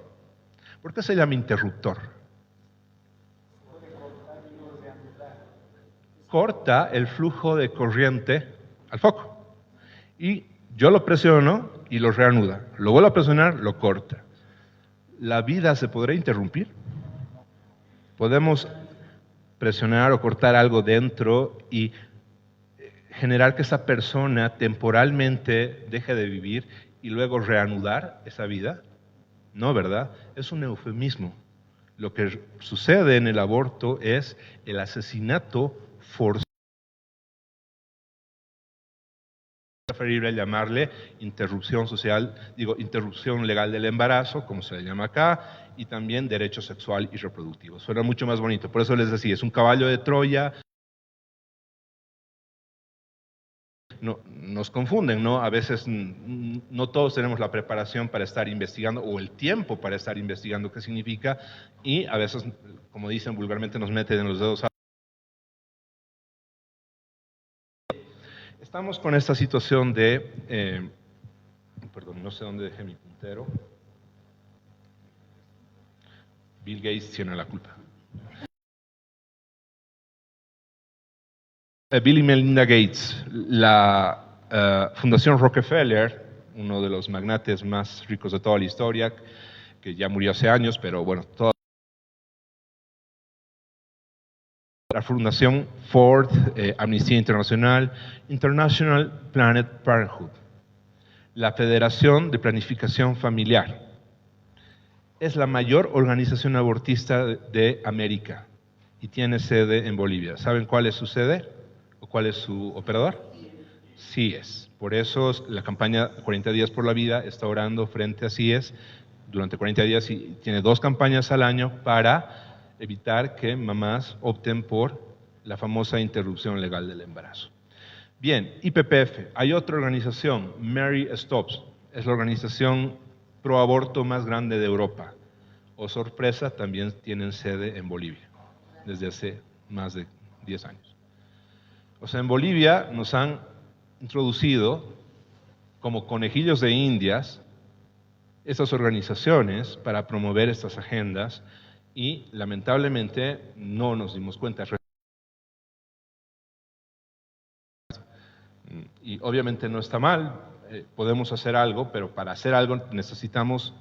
¿Por qué se llama interruptor? corta el flujo de corriente al foco. Y yo lo presiono y lo reanuda. Lo vuelvo a presionar, lo corta. ¿La vida se podrá interrumpir? ¿Podemos presionar o cortar algo dentro y generar que esa persona temporalmente deje de vivir y luego reanudar esa vida? No, ¿verdad? Es un eufemismo. Lo que sucede en el aborto es el asesinato forzado. Es preferible llamarle interrupción social, interrupción legal del embarazo, como se le llama acá, y también derecho sexual y reproductivo. Suena mucho más bonito. Por eso les decía, es un caballo de Troya. No, nos confunden, ¿no? A veces no todos tenemos la preparación para estar investigando o el tiempo para estar investigando qué significa, y a veces, como dicen vulgarmente, nos meten en los dedos. Estamos con esta situación de, perdón, no sé dónde dejé mi puntero. Bill Gates tiene la culpa. Bill y Melinda Gates, la Fundación Rockefeller, uno de los magnates más ricos de toda la historia, que ya murió hace años, pero bueno, toda la Fundación Ford, Amnistía Internacional, International Planned Parenthood, la Federación de Planificación Familiar, es la mayor organización abortista de América y tiene sede en Bolivia. ¿Saben cuál es su sede? ¿O cuál es su operador? CIES. Por eso la campaña 40 días por la vida está orando frente a CIES durante 40 días y tiene 2 campañas al año para evitar que mamás opten por la famosa interrupción legal del embarazo. Bien, IPPF. Hay otra organización, Mary Stops. Es la organización pro aborto más grande de Europa. Oh sorpresa, también tienen sede en Bolivia desde hace más de 10 años. O sea, en Bolivia nos han introducido como conejillos de indias estas organizaciones para promover estas agendas y lamentablemente no nos dimos cuenta. Y obviamente no está mal, podemos hacer algo, pero para hacer algo necesitamos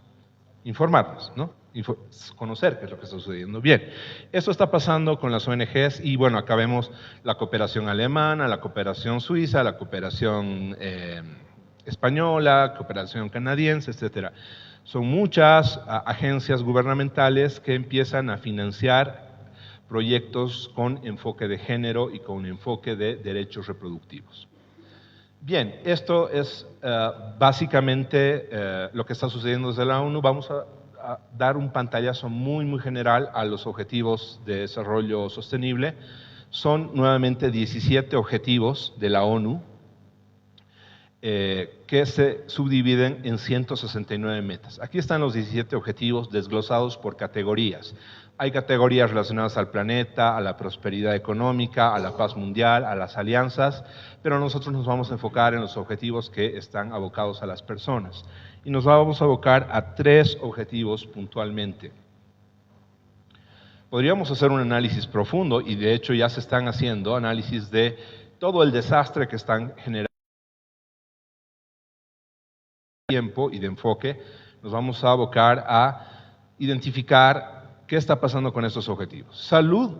informarnos, ¿no? Conocer qué es lo que está sucediendo. Bien, esto está pasando con las ONGs y bueno, acá vemos la cooperación alemana, la cooperación suiza, la cooperación española, cooperación canadiense, etcétera. Son muchas agencias gubernamentales que empiezan a financiar proyectos con enfoque de género y con enfoque de derechos reproductivos. Bien, esto es básicamente lo que está sucediendo desde la ONU. Vamos a dar un pantallazo muy general a los objetivos de desarrollo sostenible. Son nuevamente 17 objetivos de la ONU que se subdividen en 169 metas. Aquí están los 17 objetivos desglosados por categorías. Hay categorías relacionadas al planeta, a la prosperidad económica, a la paz mundial, a las alianzas, pero nosotros nos vamos a enfocar en los objetivos que están abocados a las personas. Y nos vamos a abocar a 3 objetivos puntualmente. Podríamos hacer un análisis profundo, y de hecho ya se están haciendo análisis de todo el desastre que están generando tiempo y de enfoque. Nos vamos a abocar a identificar qué está pasando con estos objetivos. Salud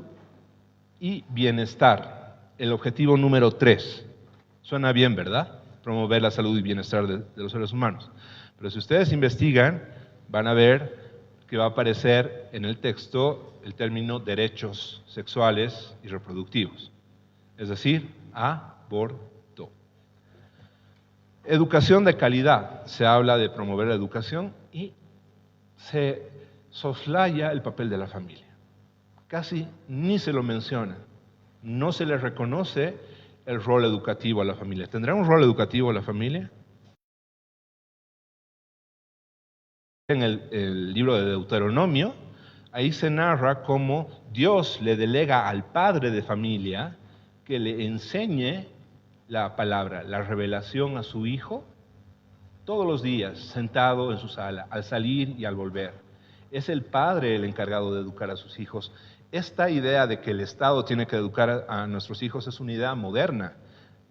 y bienestar, el objetivo número 3. Suena bien, ¿verdad? Promover la salud y bienestar de los seres humanos. Pero si ustedes investigan, van a ver que va a aparecer en el texto el término derechos sexuales y reproductivos, es decir, aborto. Educación de calidad, se habla de promover la educación y se soslaya el papel de la familia. Casi ni se lo menciona, no se le reconoce el rol educativo a la familia. ¿Tendrá un rol educativo la familia? En el libro de Deuteronomio, ahí se narra cómo Dios le delega al padre de familia que le enseñe la palabra, la revelación a su hijo, todos los días, sentado en su sala, al salir y al volver. Es el padre el encargado de educar a sus hijos. esta idea de que el Estado tiene que educar a nuestros hijos es una idea moderna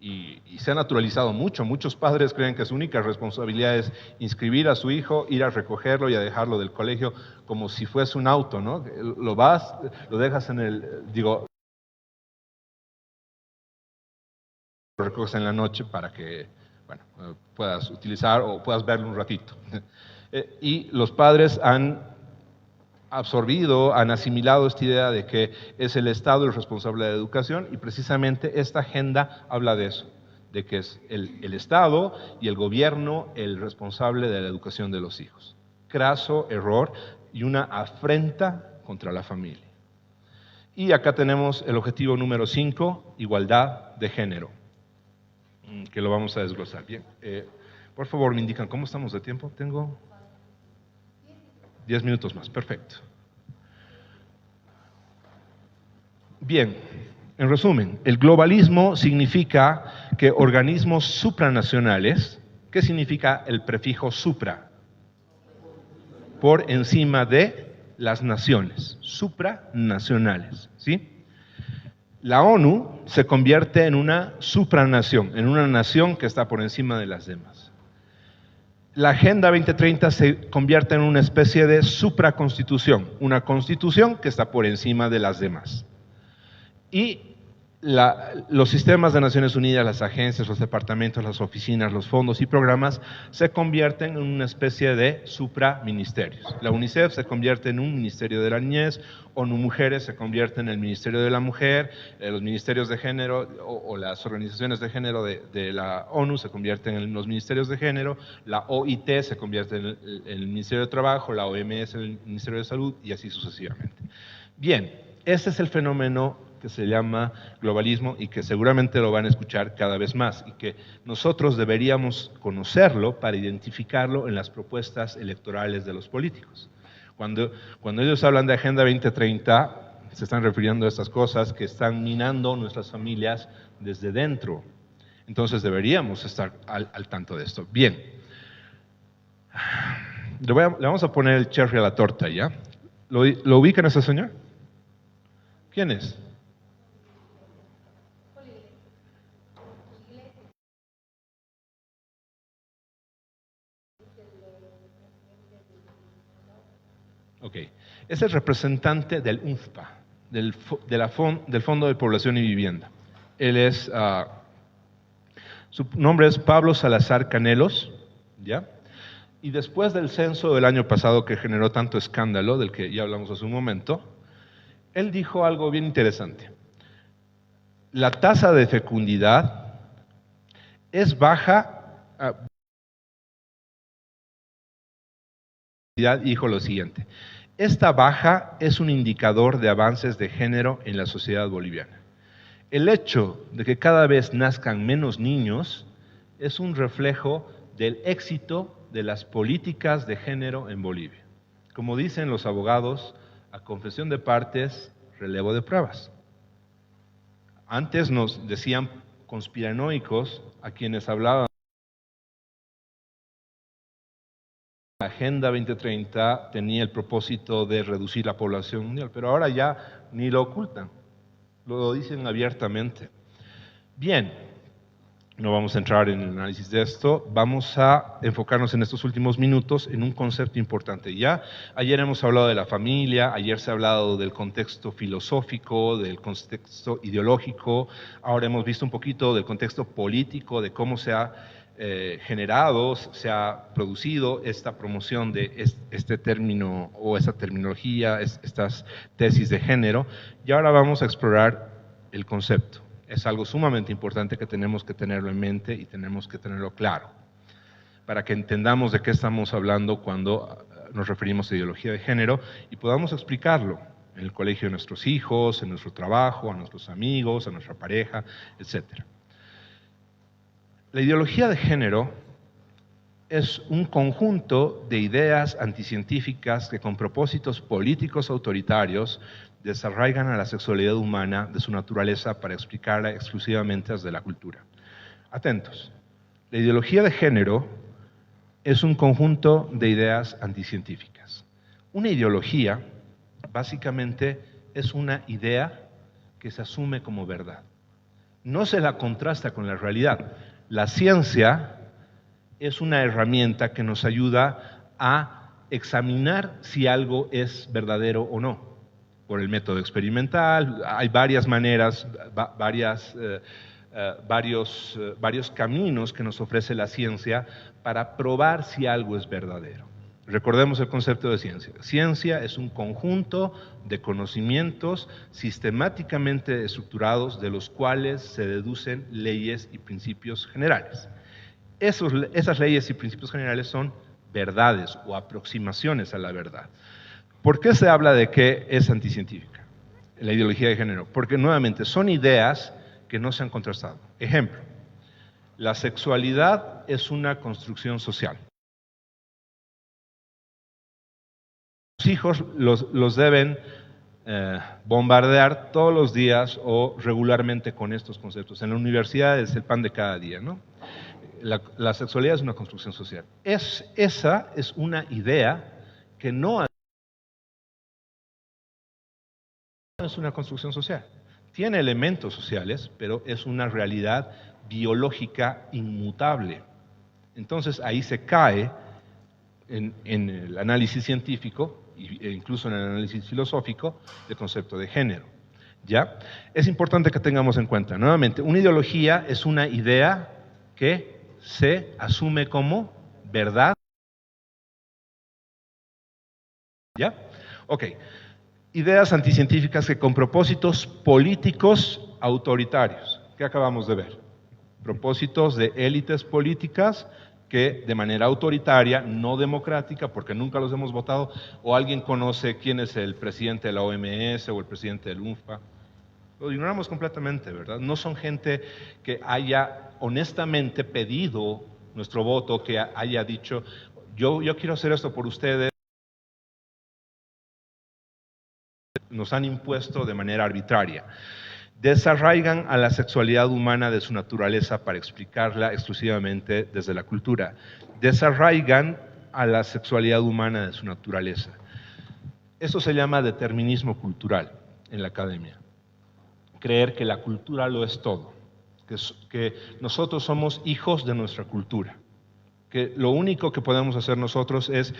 y se ha naturalizado mucho. Muchos padres creen que su única responsabilidad es inscribir a su hijo, ir a recogerlo y a dejarlo del colegio como si fuese un auto, ¿no? Lo dejas lo recoges en la noche para que, bueno, puedas utilizar o puedas verlo un ratito. Y los padres han absorbido, han asimilado esta idea de que es el Estado el responsable de la educación y precisamente esta agenda habla de eso, de que es el Estado y el gobierno el responsable de la educación de los hijos. Craso error y una afrenta contra la familia. Y acá tenemos el objetivo número 5, igualdad de género, que lo vamos a desglosar. Bien, por favor me indican cómo estamos de tiempo. Tengo 10 minutos más, perfecto. Bien, en resumen, el globalismo significa que organismos supranacionales, ¿qué significa el prefijo supra? Por encima de las naciones, supranacionales, ¿sí? La ONU se convierte en una supranación, en una nación que está por encima de las demás. La Agenda 2030 se convierte en una especie de supraconstitución, una constitución que está por encima de las demás. Y los sistemas de Naciones Unidas, las agencias, los departamentos, las oficinas, los fondos y programas se convierten en una especie de supraministerios. La UNICEF se convierte en un ministerio de la niñez, ONU Mujeres se convierte en el ministerio de la mujer, los ministerios de género o las organizaciones de género de la ONU se convierten en los ministerios de género, la OIT se convierte en el Ministerio de Trabajo, la OMS en el Ministerio de Salud y así sucesivamente. Bien, ese es el fenómeno que se llama globalismo y que seguramente lo van a escuchar cada vez más y que nosotros deberíamos conocerlo para identificarlo en las propuestas electorales de los políticos. Cuando ellos hablan de Agenda 2030, se están refiriendo a estas cosas que están minando nuestras familias desde dentro. Entonces deberíamos estar al tanto de esto. Bien, le vamos a poner el cherry a la torta, ¿ya? ¿Lo ubican a ese señor? ¿Quién es? Ok, es el representante del UNFPA, del Fondo de Población y Vivienda. Él es, su nombre es Pablo Salazar Canelos, ¿ya? Y después del censo del año pasado que generó tanto escándalo, del que ya hablamos hace un momento, él dijo algo bien interesante. La tasa de fecundidad es baja, dijo lo siguiente: esta baja es un indicador de avances de género en la sociedad boliviana. El hecho de que cada vez nazcan menos niños es un reflejo del éxito de las políticas de género en Bolivia. Como dicen los abogados, a confesión de partes, relevo de pruebas. Antes nos decían conspiranoicos a quienes hablaban. La Agenda 2030 tenía el propósito de reducir la población mundial, pero ahora ya ni lo ocultan, lo dicen abiertamente. Bien, no vamos a entrar en el análisis de esto, vamos a enfocarnos en estos últimos minutos en un concepto importante. Ya ayer hemos hablado de la familia, ayer se ha hablado del contexto filosófico, del contexto ideológico, ahora hemos visto un poquito del contexto político, de cómo se ha generado, se ha producido esta promoción de este término o esta terminología, estas tesis de género, y ahora vamos a explorar el concepto. Es algo sumamente importante que tenemos que tenerlo en mente y tenemos que tenerlo claro, para que entendamos de qué estamos hablando cuando nos referimos a ideología de género y podamos explicarlo en el colegio de nuestros hijos, en nuestro trabajo, a nuestros amigos, a nuestra pareja, etcétera. La ideología de género es un conjunto de ideas anticientíficas que con propósitos políticos autoritarios desarraigan a la sexualidad humana de su naturaleza para explicarla exclusivamente desde la cultura. Atentos, la ideología de género es un conjunto de ideas anticientíficas. Una ideología básicamente es una idea que se asume como verdad. No se la contrasta con la realidad. La ciencia es una herramienta que nos ayuda a examinar si algo es verdadero o no. Por el método experimental, hay varias maneras, varios caminos que nos ofrece la ciencia para probar si algo es verdadero. Recordemos el concepto de ciencia. Ciencia es un conjunto de conocimientos sistemáticamente estructurados de los cuales se deducen leyes y principios generales. Esas leyes y principios generales son verdades o aproximaciones a la verdad. ¿Por qué se habla de que es anticientífica la ideología de género? Porque nuevamente son ideas que no se han contrastado. Ejemplo, la sexualidad es una construcción social. Los hijos los deben bombardear todos los días o regularmente con estos conceptos. En la universidad es el pan de cada día, ¿no? La sexualidad es una construcción social. Esa es una idea que no es una construcción social. Tiene elementos sociales, pero es una realidad biológica inmutable. Entonces ahí se cae en el análisis científico e incluso en el análisis filosófico del concepto de género. ¿Ya? Es importante que tengamos en cuenta, nuevamente, una ideología es una idea que se asume como verdad. ¿Ya? Ok. Ideas anticientíficas que con propósitos políticos autoritarios. ¿Qué acabamos de ver? Propósitos de élites políticas que de manera autoritaria, no democrática, porque nunca los hemos votado, o alguien conoce quién es el presidente de la OMS o el presidente del UNFPA. Lo ignoramos completamente, ¿verdad? No son gente que haya honestamente pedido nuestro voto, que haya dicho, yo quiero hacer esto por ustedes. Nos han impuesto de manera arbitraria. Desarraigan a la sexualidad humana de su naturaleza para explicarla exclusivamente desde la cultura. Desarraigan a la sexualidad humana de su naturaleza. Eso se llama determinismo cultural en la academia. Creer que la cultura lo es todo, que nosotros somos hijos de nuestra cultura, que lo único que podemos hacer nosotros es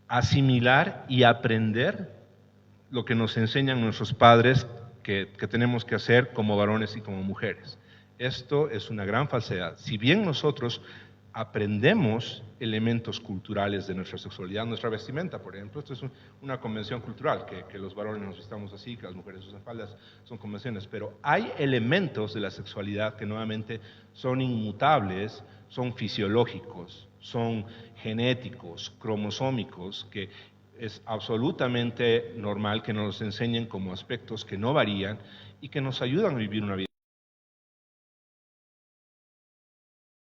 asimilar y aprender lo que nos enseñan nuestros padres que tenemos que hacer como varones y como mujeres. Esto es una gran falsedad. Si bien nosotros aprendemos elementos culturales de nuestra sexualidad, nuestra vestimenta, por ejemplo, esto es una convención cultural, que los varones nos vistamos así, que las mujeres usan faldas, son convenciones, pero hay elementos de la sexualidad que nuevamente son inmutables, son fisiológicos, son genéticos, cromosómicos, que es absolutamente normal que nos enseñen como aspectos que no varían y que nos ayudan a vivir una vida.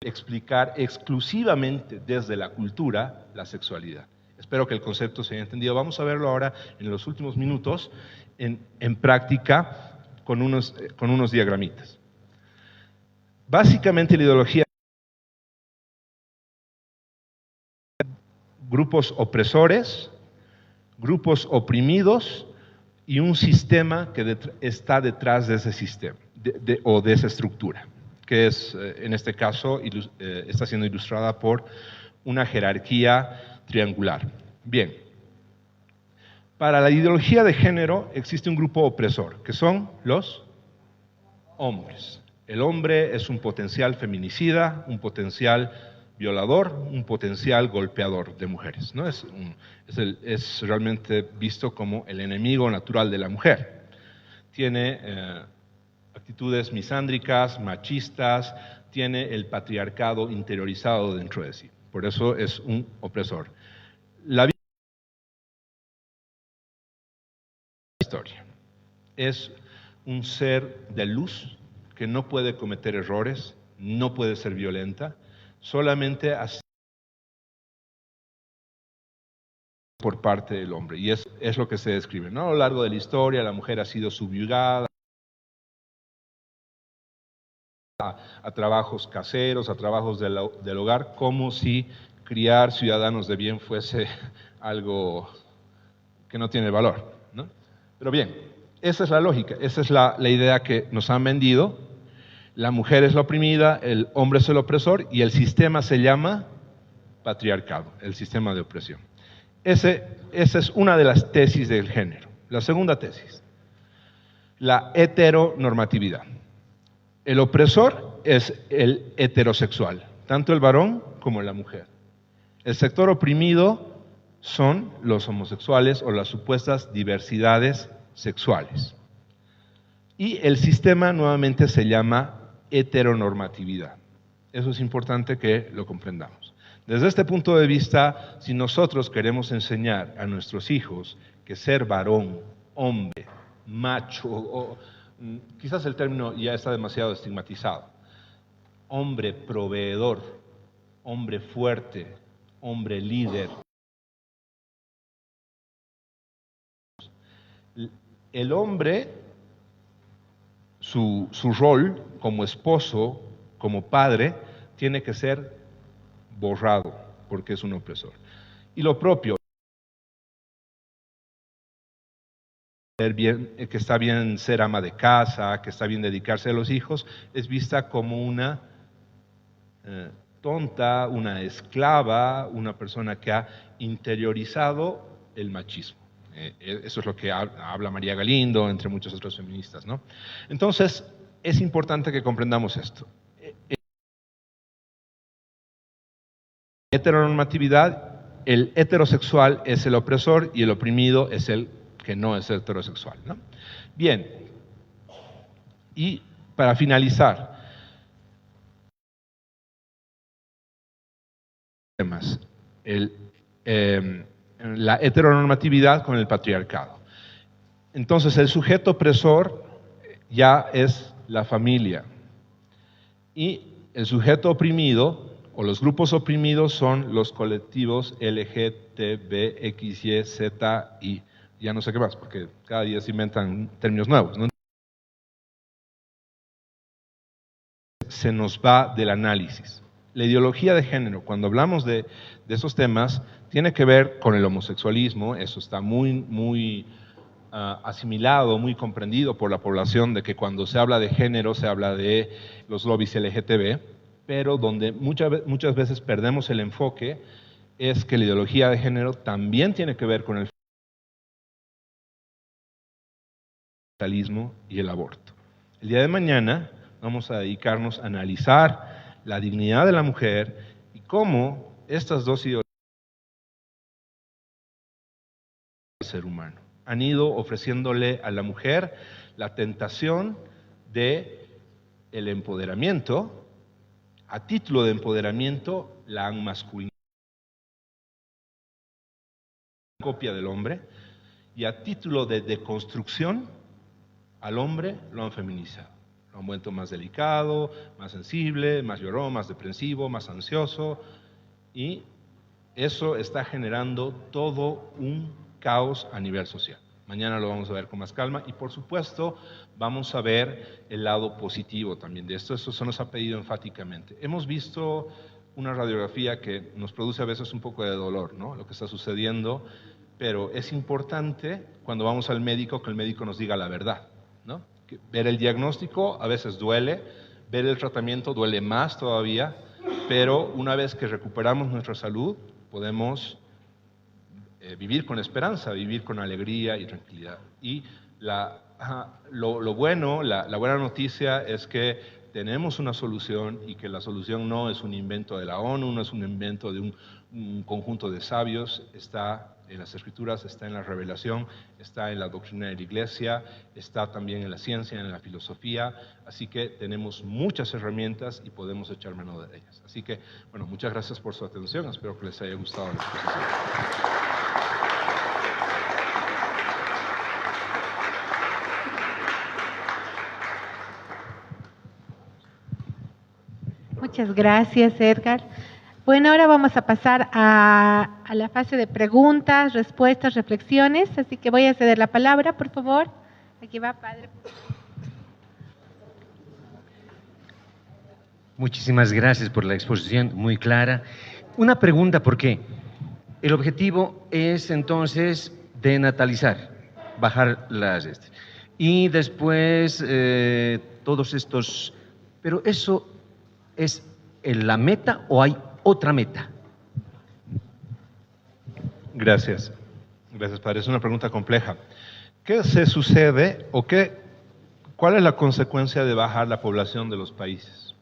Explicar exclusivamente desde la cultura la sexualidad. Espero que el concepto se haya entendido. Vamos a verlo ahora en los últimos minutos en práctica con unos diagramitas. Básicamente la ideología, grupos opresores, grupos oprimidos y un sistema que está detrás de ese sistema o de esa estructura, que es, en este caso, está siendo ilustrada por una jerarquía triangular. Bien, para la ideología de género existe un grupo opresor, que son los hombres. El hombre es un potencial feminicida, un potencial violador, un potencial golpeador de mujeres, ¿no? Es realmente visto como el enemigo natural de la mujer. Tiene actitudes misándricas, machistas, tiene el patriarcado interiorizado dentro de sí. Por eso es un opresor. La historia es un ser de luz que no puede cometer errores, no puede ser violenta, solamente así por parte del hombre. Y es lo que se describe, ¿no? A lo largo de la historia, la mujer ha sido subyugada a trabajos caseros, a trabajos del hogar, como si criar ciudadanos de bien fuese algo que no tiene valor, ¿no? Pero bien, esa es la lógica, esa es la idea que nos han vendido. La mujer es la oprimida, el hombre es el opresor y el sistema se llama patriarcado, el sistema de opresión. Esa es una de las tesis del género. La segunda tesis, la heteronormatividad. El opresor es el heterosexual, tanto el varón como la mujer. El sector oprimido son los homosexuales o las supuestas diversidades sexuales. Y el sistema nuevamente se llama heteronormatividad. Eso es importante que lo comprendamos. Desde este punto de vista, si nosotros queremos enseñar a nuestros hijos que ser varón, hombre, macho, o quizás el término ya está demasiado estigmatizado, hombre proveedor, hombre fuerte, hombre líder. El hombre, su rol como esposo, como padre, tiene que ser borrado, porque es un opresor. Y lo propio, que está bien ser ama de casa, que está bien dedicarse a los hijos, es vista como una tonta, una esclava, una persona que ha interiorizado el machismo. Eso es lo que habla María Galindo, entre muchos otros feministas, ¿no? Entonces, es importante que comprendamos esto. Heteronormatividad, el heterosexual es el opresor y el oprimido es el que no es heterosexual, ¿no? Bien, y para finalizar, la heteronormatividad con el patriarcado. Entonces, el sujeto opresor ya es la familia y el sujeto oprimido o los grupos oprimidos son los colectivos LGTB, XY, Z y ya no sé qué más, porque cada día se inventan términos nuevos, ¿no? Se nos va del análisis. La ideología de género, cuando hablamos de esos temas, tiene que ver con el homosexualismo, eso está muy asimilado, muy comprendido por la población, de que cuando se habla de género se habla de los lobbies LGTB, pero donde muchas veces perdemos el enfoque es que la ideología de género también tiene que ver con el y el aborto. El día de mañana vamos a dedicarnos a analizar la dignidad de la mujer y cómo estas dos ideologías del ser humano han ido ofreciéndole a la mujer la tentación de el empoderamiento. A título de empoderamiento la han masculinizado, copia del hombre, y a título de deconstrucción al hombre lo han feminizado. Lo han vuelto más delicado, más sensible, más llorón, más depresivo, más ansioso, y eso está generando todo un caos a nivel social. Mañana lo vamos a ver con más calma y por supuesto vamos a ver el lado positivo también de esto. Eso se nos ha pedido enfáticamente. Hemos visto una radiografía que nos produce a veces un poco de dolor, ¿no? Lo que está sucediendo, pero es importante cuando vamos al médico que el médico nos diga la verdad, ¿no? Ver el diagnóstico a veces duele, ver el tratamiento duele más todavía, pero una vez que recuperamos nuestra salud podemos vivir con esperanza, vivir con alegría y tranquilidad. Y lo bueno, la buena noticia es que tenemos una solución y que la solución no es un invento de la ONU, no es un invento de un conjunto de sabios, está en las Escrituras, está en la revelación, está en la doctrina de la Iglesia, está también en la ciencia, en la filosofía, así que tenemos muchas herramientas y podemos echar mano de ellas. Así que, bueno, muchas gracias por su atención, espero que les haya gustado la exposición. Muchas gracias, Edgar. Bueno, ahora vamos a pasar a la fase de preguntas, respuestas, reflexiones, así que voy a ceder la palabra, por favor. Aquí va, padre. Muchísimas gracias por la exposición, muy clara. Una pregunta, porque el objetivo es entonces denatalizar, bajar las... y después todos estos... Pero eso es la meta o hay otra meta. Gracias. Gracias, padre. Es una pregunta compleja. ¿Qué se sucede o cuál es la consecuencia de bajar la población de los países?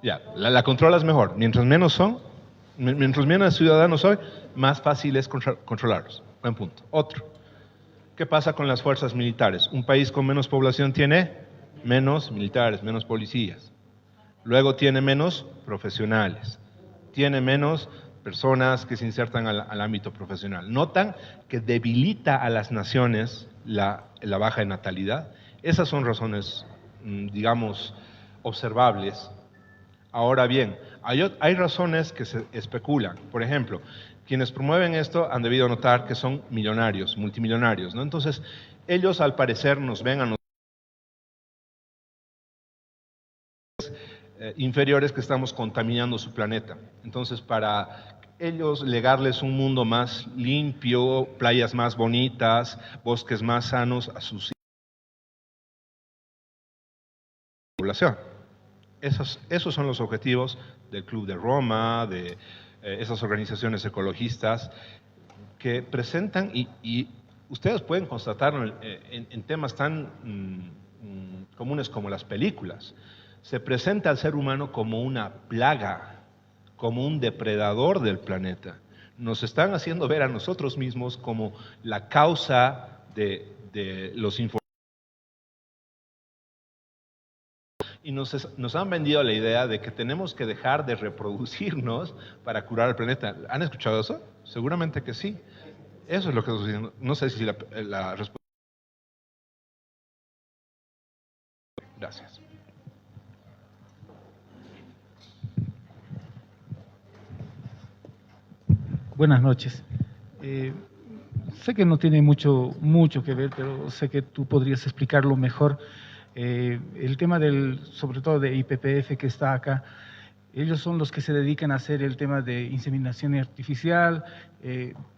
Ya, la controlas mejor. Mientras menos ciudadanos hay, más fácil es controlarlos. Buen punto. Otro. ¿Qué pasa con las fuerzas militares? Un país con menos población tiene menos militares, menos policías. Luego tiene menos profesionales. Tiene menos personas que se insertan al ámbito profesional. Notan que debilita a las naciones la baja de natalidad. Esas son razones, digamos, observables. Ahora bien, hay razones que se especulan. Por ejemplo, quienes promueven esto han debido notar que son millonarios, multimillonarios, ¿no? Entonces, ellos al parecer nos ven a nosotros inferiores que estamos contaminando su planeta. Entonces, para ellos legarles un mundo más limpio, playas más bonitas, bosques más sanos a su población. Esos son los objetivos del Club de Roma, de esas organizaciones ecologistas que presentan, y ustedes pueden constatarlo en temas tan comunes como las películas. Se presenta al ser humano como una plaga, como un depredador del planeta. Nos están haciendo ver a nosotros mismos como la causa de los informes. Y nos han vendido la idea de que tenemos que dejar de reproducirnos para curar el planeta. ¿Han escuchado eso? Seguramente que sí. Eso es lo que estoy diciendo. No sé si la respuesta. Gracias. Buenas noches. Sé que no tiene mucho que ver, pero sé que tú podrías explicarlo mejor. El tema sobre todo de IPPF que está acá, ellos son los que se dedican a hacer el tema de inseminación artificial,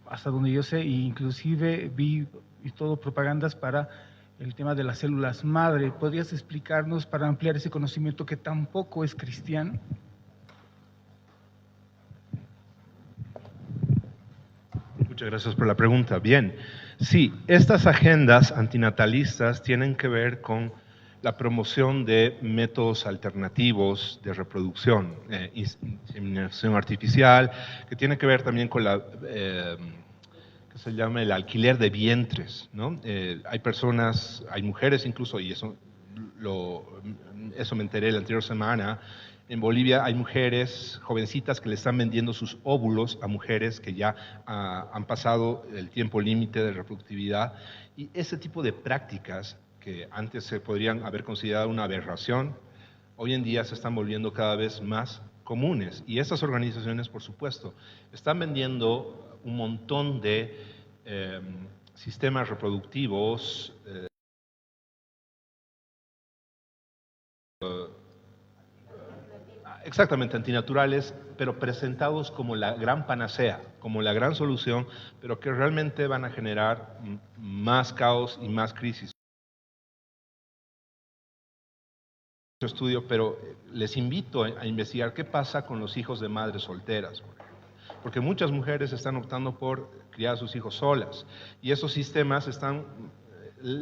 hasta donde yo sé, e inclusive vi y todo propagandas para el tema de las células madre. ¿Podrías explicarnos para ampliar ese conocimiento que tampoco es cristiano? Muchas gracias por la pregunta. Bien, sí, estas agendas antinatalistas tienen que ver con la promoción de métodos alternativos de reproducción, inseminación artificial, que tiene que ver también con que se llama el alquiler de vientres, ¿no? Hay personas, hay mujeres incluso, y eso me enteré la anterior semana. En Bolivia hay mujeres jovencitas que le están vendiendo sus óvulos a mujeres que ya han pasado el tiempo límite de reproductividad, y ese tipo de prácticas que antes se podrían haber considerado una aberración, hoy en día se están volviendo cada vez más comunes. Y estas organizaciones, por supuesto, están vendiendo un montón de sistemas reproductivos exactamente antinaturales, pero presentados como la gran panacea, como la gran solución, pero que realmente van a generar más caos y más crisis. Estudio, pero les invito a investigar qué pasa con los hijos de madres solteras, porque muchas mujeres están optando por criar a sus hijos solas, y esos sistemas le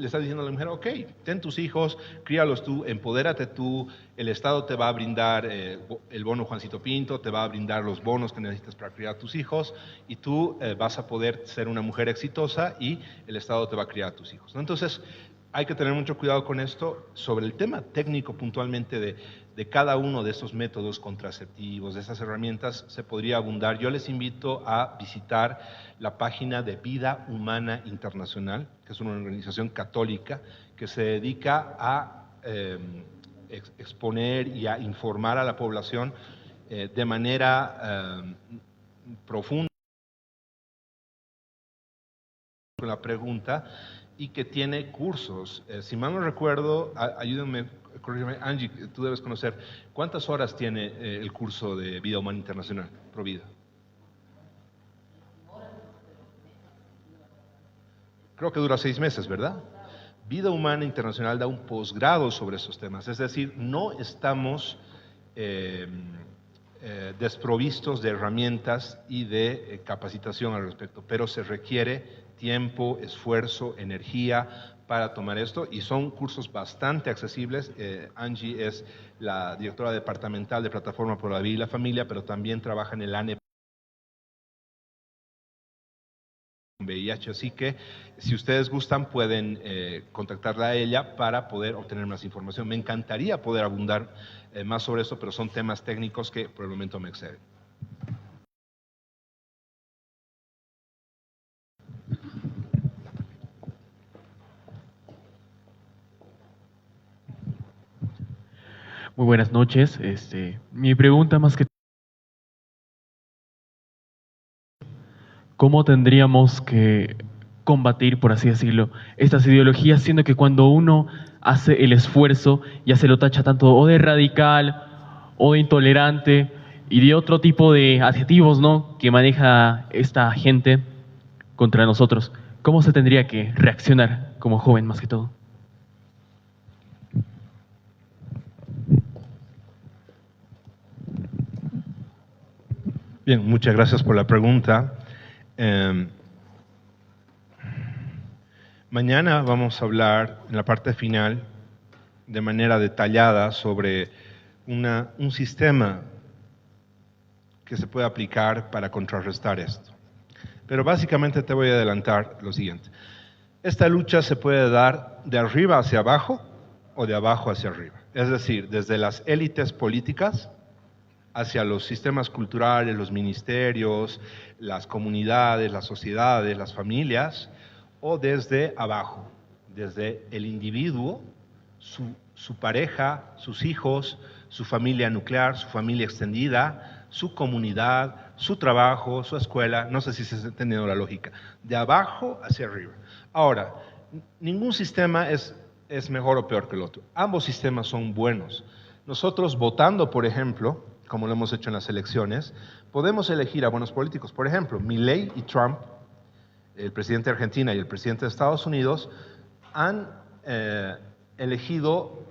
están diciendo a la mujer: ok, ten tus hijos, críalos tú, empodérate tú, el Estado te va a brindar el bono Juancito Pinto, te va a brindar los bonos que necesitas para criar a tus hijos, y tú vas a poder ser una mujer exitosa y el Estado te va a criar a tus hijos, ¿no? Entonces, hay que tener mucho cuidado con esto. Sobre el tema técnico puntualmente de cada uno de estos métodos contraceptivos, de esas herramientas, se podría abundar. Yo les invito a visitar la página de Vida Humana Internacional, que es una organización católica que se dedica a exponer y a informar a la población de manera profunda con la pregunta, y que tiene cursos. Si mal no recuerdo, ayúdenme, corrígeme, Angie, tú debes conocer, ¿cuántas horas tiene el curso de Vida Humana Internacional, Provida? creo que dura 6 meses, ¿verdad? Vida Humana Internacional da un posgrado sobre estos temas, es decir, no estamos desprovistos de herramientas y de capacitación al respecto, pero se requiere tiempo, esfuerzo, energía para tomar esto y son cursos bastante accesibles. Angie es la directora departamental de Plataforma por la Vida y la Familia, pero también trabaja en el ANE VIH, así que si ustedes gustan pueden contactarla a ella para poder obtener más información. Me encantaría poder abundar más sobre eso, pero son temas técnicos que por el momento me exceden. Muy buenas noches. Mi pregunta más que ¿cómo tendríamos que combatir, por así decirlo, estas ideologías, siendo que cuando uno hace el esfuerzo ya se lo tacha tanto o de radical o de intolerante y de otro tipo de adjetivos, ¿no?, que maneja esta gente contra nosotros? ¿Cómo se tendría que reaccionar como joven más que todo? Bien, muchas gracias por la pregunta. Mañana vamos a hablar en la parte final de manera detallada sobre un sistema que se puede aplicar para contrarrestar esto. Pero básicamente te voy a adelantar lo siguiente. Esta lucha se puede dar de arriba hacia abajo o de abajo hacia arriba. Es decir, desde las élites políticas hacia los sistemas culturales, los ministerios, las comunidades, las sociedades, las familias, o desde abajo, desde el individuo, su pareja, sus hijos, su familia nuclear, su familia extendida, su comunidad, su trabajo, su escuela. No sé si se está entendiendo la lógica. De abajo hacia arriba. Ahora, ningún sistema es mejor o peor que el otro. Ambos sistemas son buenos. Nosotros votando, por ejemplo, como lo hemos hecho en las elecciones, podemos elegir a buenos políticos. Por ejemplo, Milei y Trump, el presidente de Argentina y el presidente de Estados Unidos, han elegido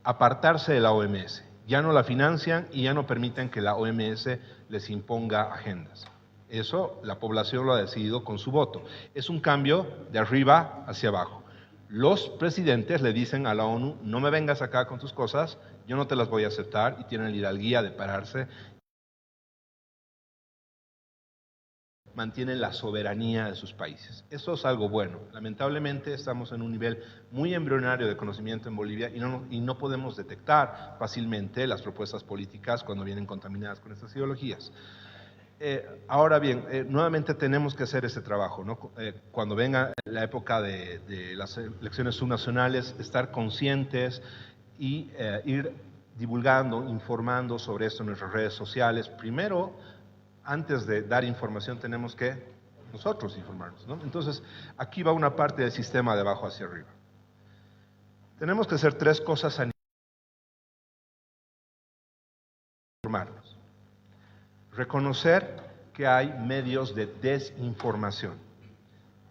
apartarse de la OMS. Ya no la financian y ya no permiten que la OMS les imponga agendas. Eso la población lo ha decidido con su voto. Es un cambio de arriba hacia abajo. Los presidentes le dicen a la ONU, no me vengas acá con tus cosas, yo no te las voy a aceptar, y tienen la hidalguía de pararse. Mantienen la soberanía de sus países. Eso es algo bueno. Lamentablemente estamos en un nivel muy embrionario de conocimiento en Bolivia y no podemos detectar fácilmente las propuestas políticas cuando vienen contaminadas con estas ideologías. Ahora bien, nuevamente tenemos que hacer ese trabajo, ¿no? Cuando venga la época de las elecciones subnacionales, estar conscientes y ir divulgando, informando sobre esto en nuestras redes sociales. Primero, antes de dar información, tenemos que nosotros informarnos, ¿no? Entonces, aquí va una parte del sistema de abajo hacia arriba. Tenemos que hacer 3 cosas a nivel de informarnos. Reconocer que hay medios de desinformación.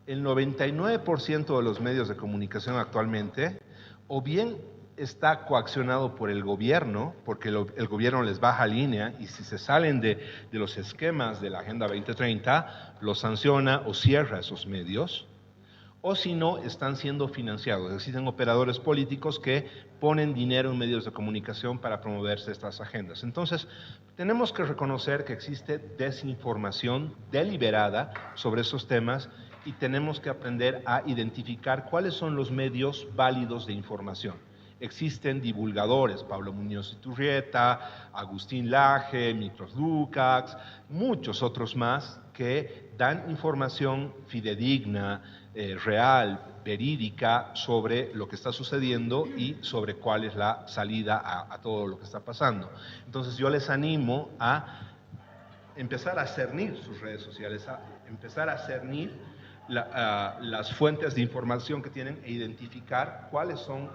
El 99% de los medios de comunicación actualmente, o bien está coaccionado por el gobierno, porque el gobierno les baja línea, y si se salen de los esquemas de la Agenda 2030, los sanciona o cierra esos medios, o si no, están siendo financiados. Existen operadores políticos que ponen dinero en medios de comunicación para promoverse estas agendas. Entonces, tenemos que reconocer que existe desinformación deliberada sobre esos temas y tenemos que aprender a identificar cuáles son los medios válidos de información. Existen divulgadores, Pablo Muñoz Iturrieta, Agustín Laje, Mitros Lukács, muchos otros más que dan información fidedigna, real, verídica sobre lo que está sucediendo y sobre cuál es la salida a todo lo que está pasando. Entonces yo les animo a empezar a cernir sus redes sociales, a empezar a cernir las fuentes de información que tienen e identificar cuáles son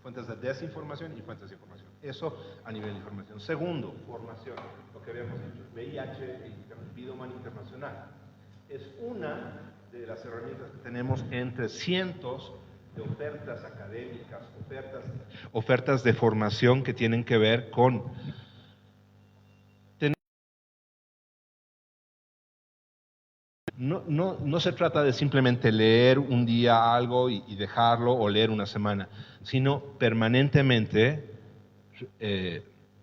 fuentes de desinformación y fuentes de información. Eso a nivel de información. Segundo, formación, lo que habíamos dicho, VIH, Vida Humana Internacional. Es una de las herramientas que tenemos entre cientos de ofertas académicas, ofertas de formación que tienen que ver con no se trata de simplemente leer un día algo y dejarlo o leer una semana, sino permanentemente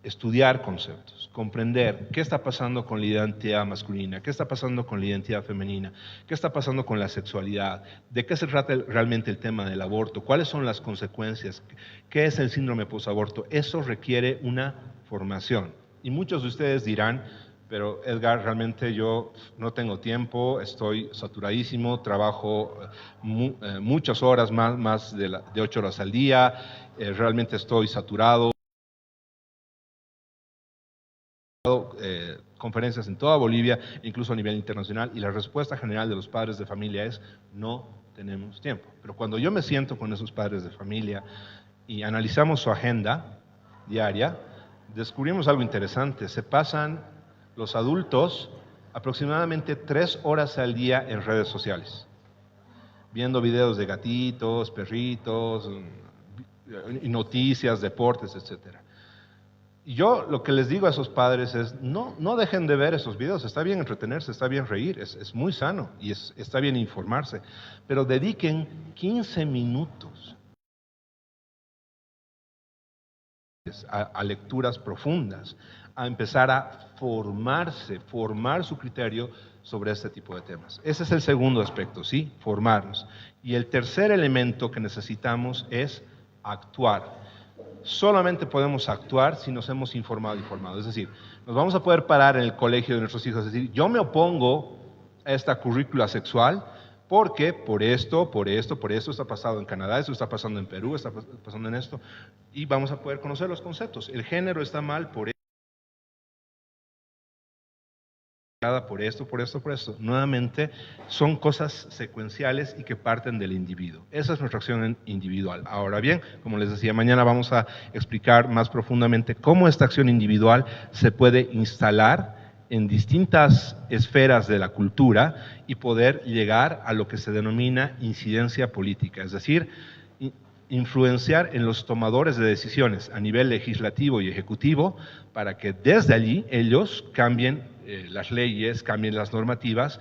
estudiar conceptos, comprender qué está pasando con la identidad masculina, qué está pasando con la identidad femenina, qué está pasando con la sexualidad, de qué se trata realmente el tema del aborto, cuáles son las consecuencias, qué es el síndrome posaborto. Eso requiere una formación. Y muchos de ustedes dirán, pero Edgar, realmente yo no tengo tiempo, estoy saturadísimo, trabajo muchas horas, más de 8 horas al día, realmente estoy saturado. Conferencias en toda Bolivia, incluso a nivel internacional, y la respuesta general de los padres de familia es: no tenemos tiempo. Pero cuando yo me siento con esos padres de familia y analizamos su agenda diaria, descubrimos algo interesante. Se pasan los adultos aproximadamente 3 horas al día en redes sociales, viendo videos de gatitos, perritos, noticias, deportes, etcétera. Y yo lo que les digo a esos padres es, no dejen de ver esos videos. Está bien entretenerse, está bien reír, es muy sano y está bien informarse, pero dediquen 15 minutos a lecturas profundas, a empezar a formarse, formar su criterio sobre este tipo de temas. Ese es el segundo aspecto, ¿sí? Formarnos. Y el tercer elemento que necesitamos es actuar. Solamente podemos actuar si nos hemos informado y formado. Es decir, nos vamos a poder parar en el colegio de nuestros hijos y decir: yo me opongo a esta currícula sexual porque por esto está pasando en Canadá, esto está pasando en Perú, está pasando en esto, y vamos a poder conocer los conceptos. El género está mal por esto. Nuevamente, son cosas secuenciales y que parten del individuo. Esa es nuestra acción individual. Ahora bien, como les decía, mañana vamos a explicar más profundamente cómo esta acción individual se puede instalar en distintas esferas de la cultura y poder llegar a lo que se denomina incidencia política, es decir, influenciar en los tomadores de decisiones a nivel legislativo y ejecutivo para que desde allí ellos cambien las leyes, cambien las normativas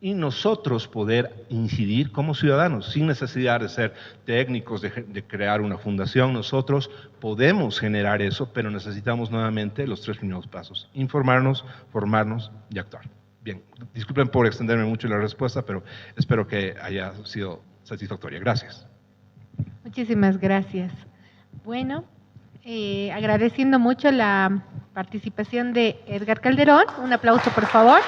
y nosotros poder incidir como ciudadanos sin necesidad de ser técnicos, de crear una fundación. Nosotros podemos generar eso, pero necesitamos nuevamente los 3 primeros pasos: informarnos, formarnos y actuar. Bien, disculpen por extenderme mucho en la respuesta, pero espero que haya sido satisfactoria. Gracias. Muchísimas gracias. Bueno, agradeciendo mucho la participación de Edgar Calderón. Un aplauso, por favor.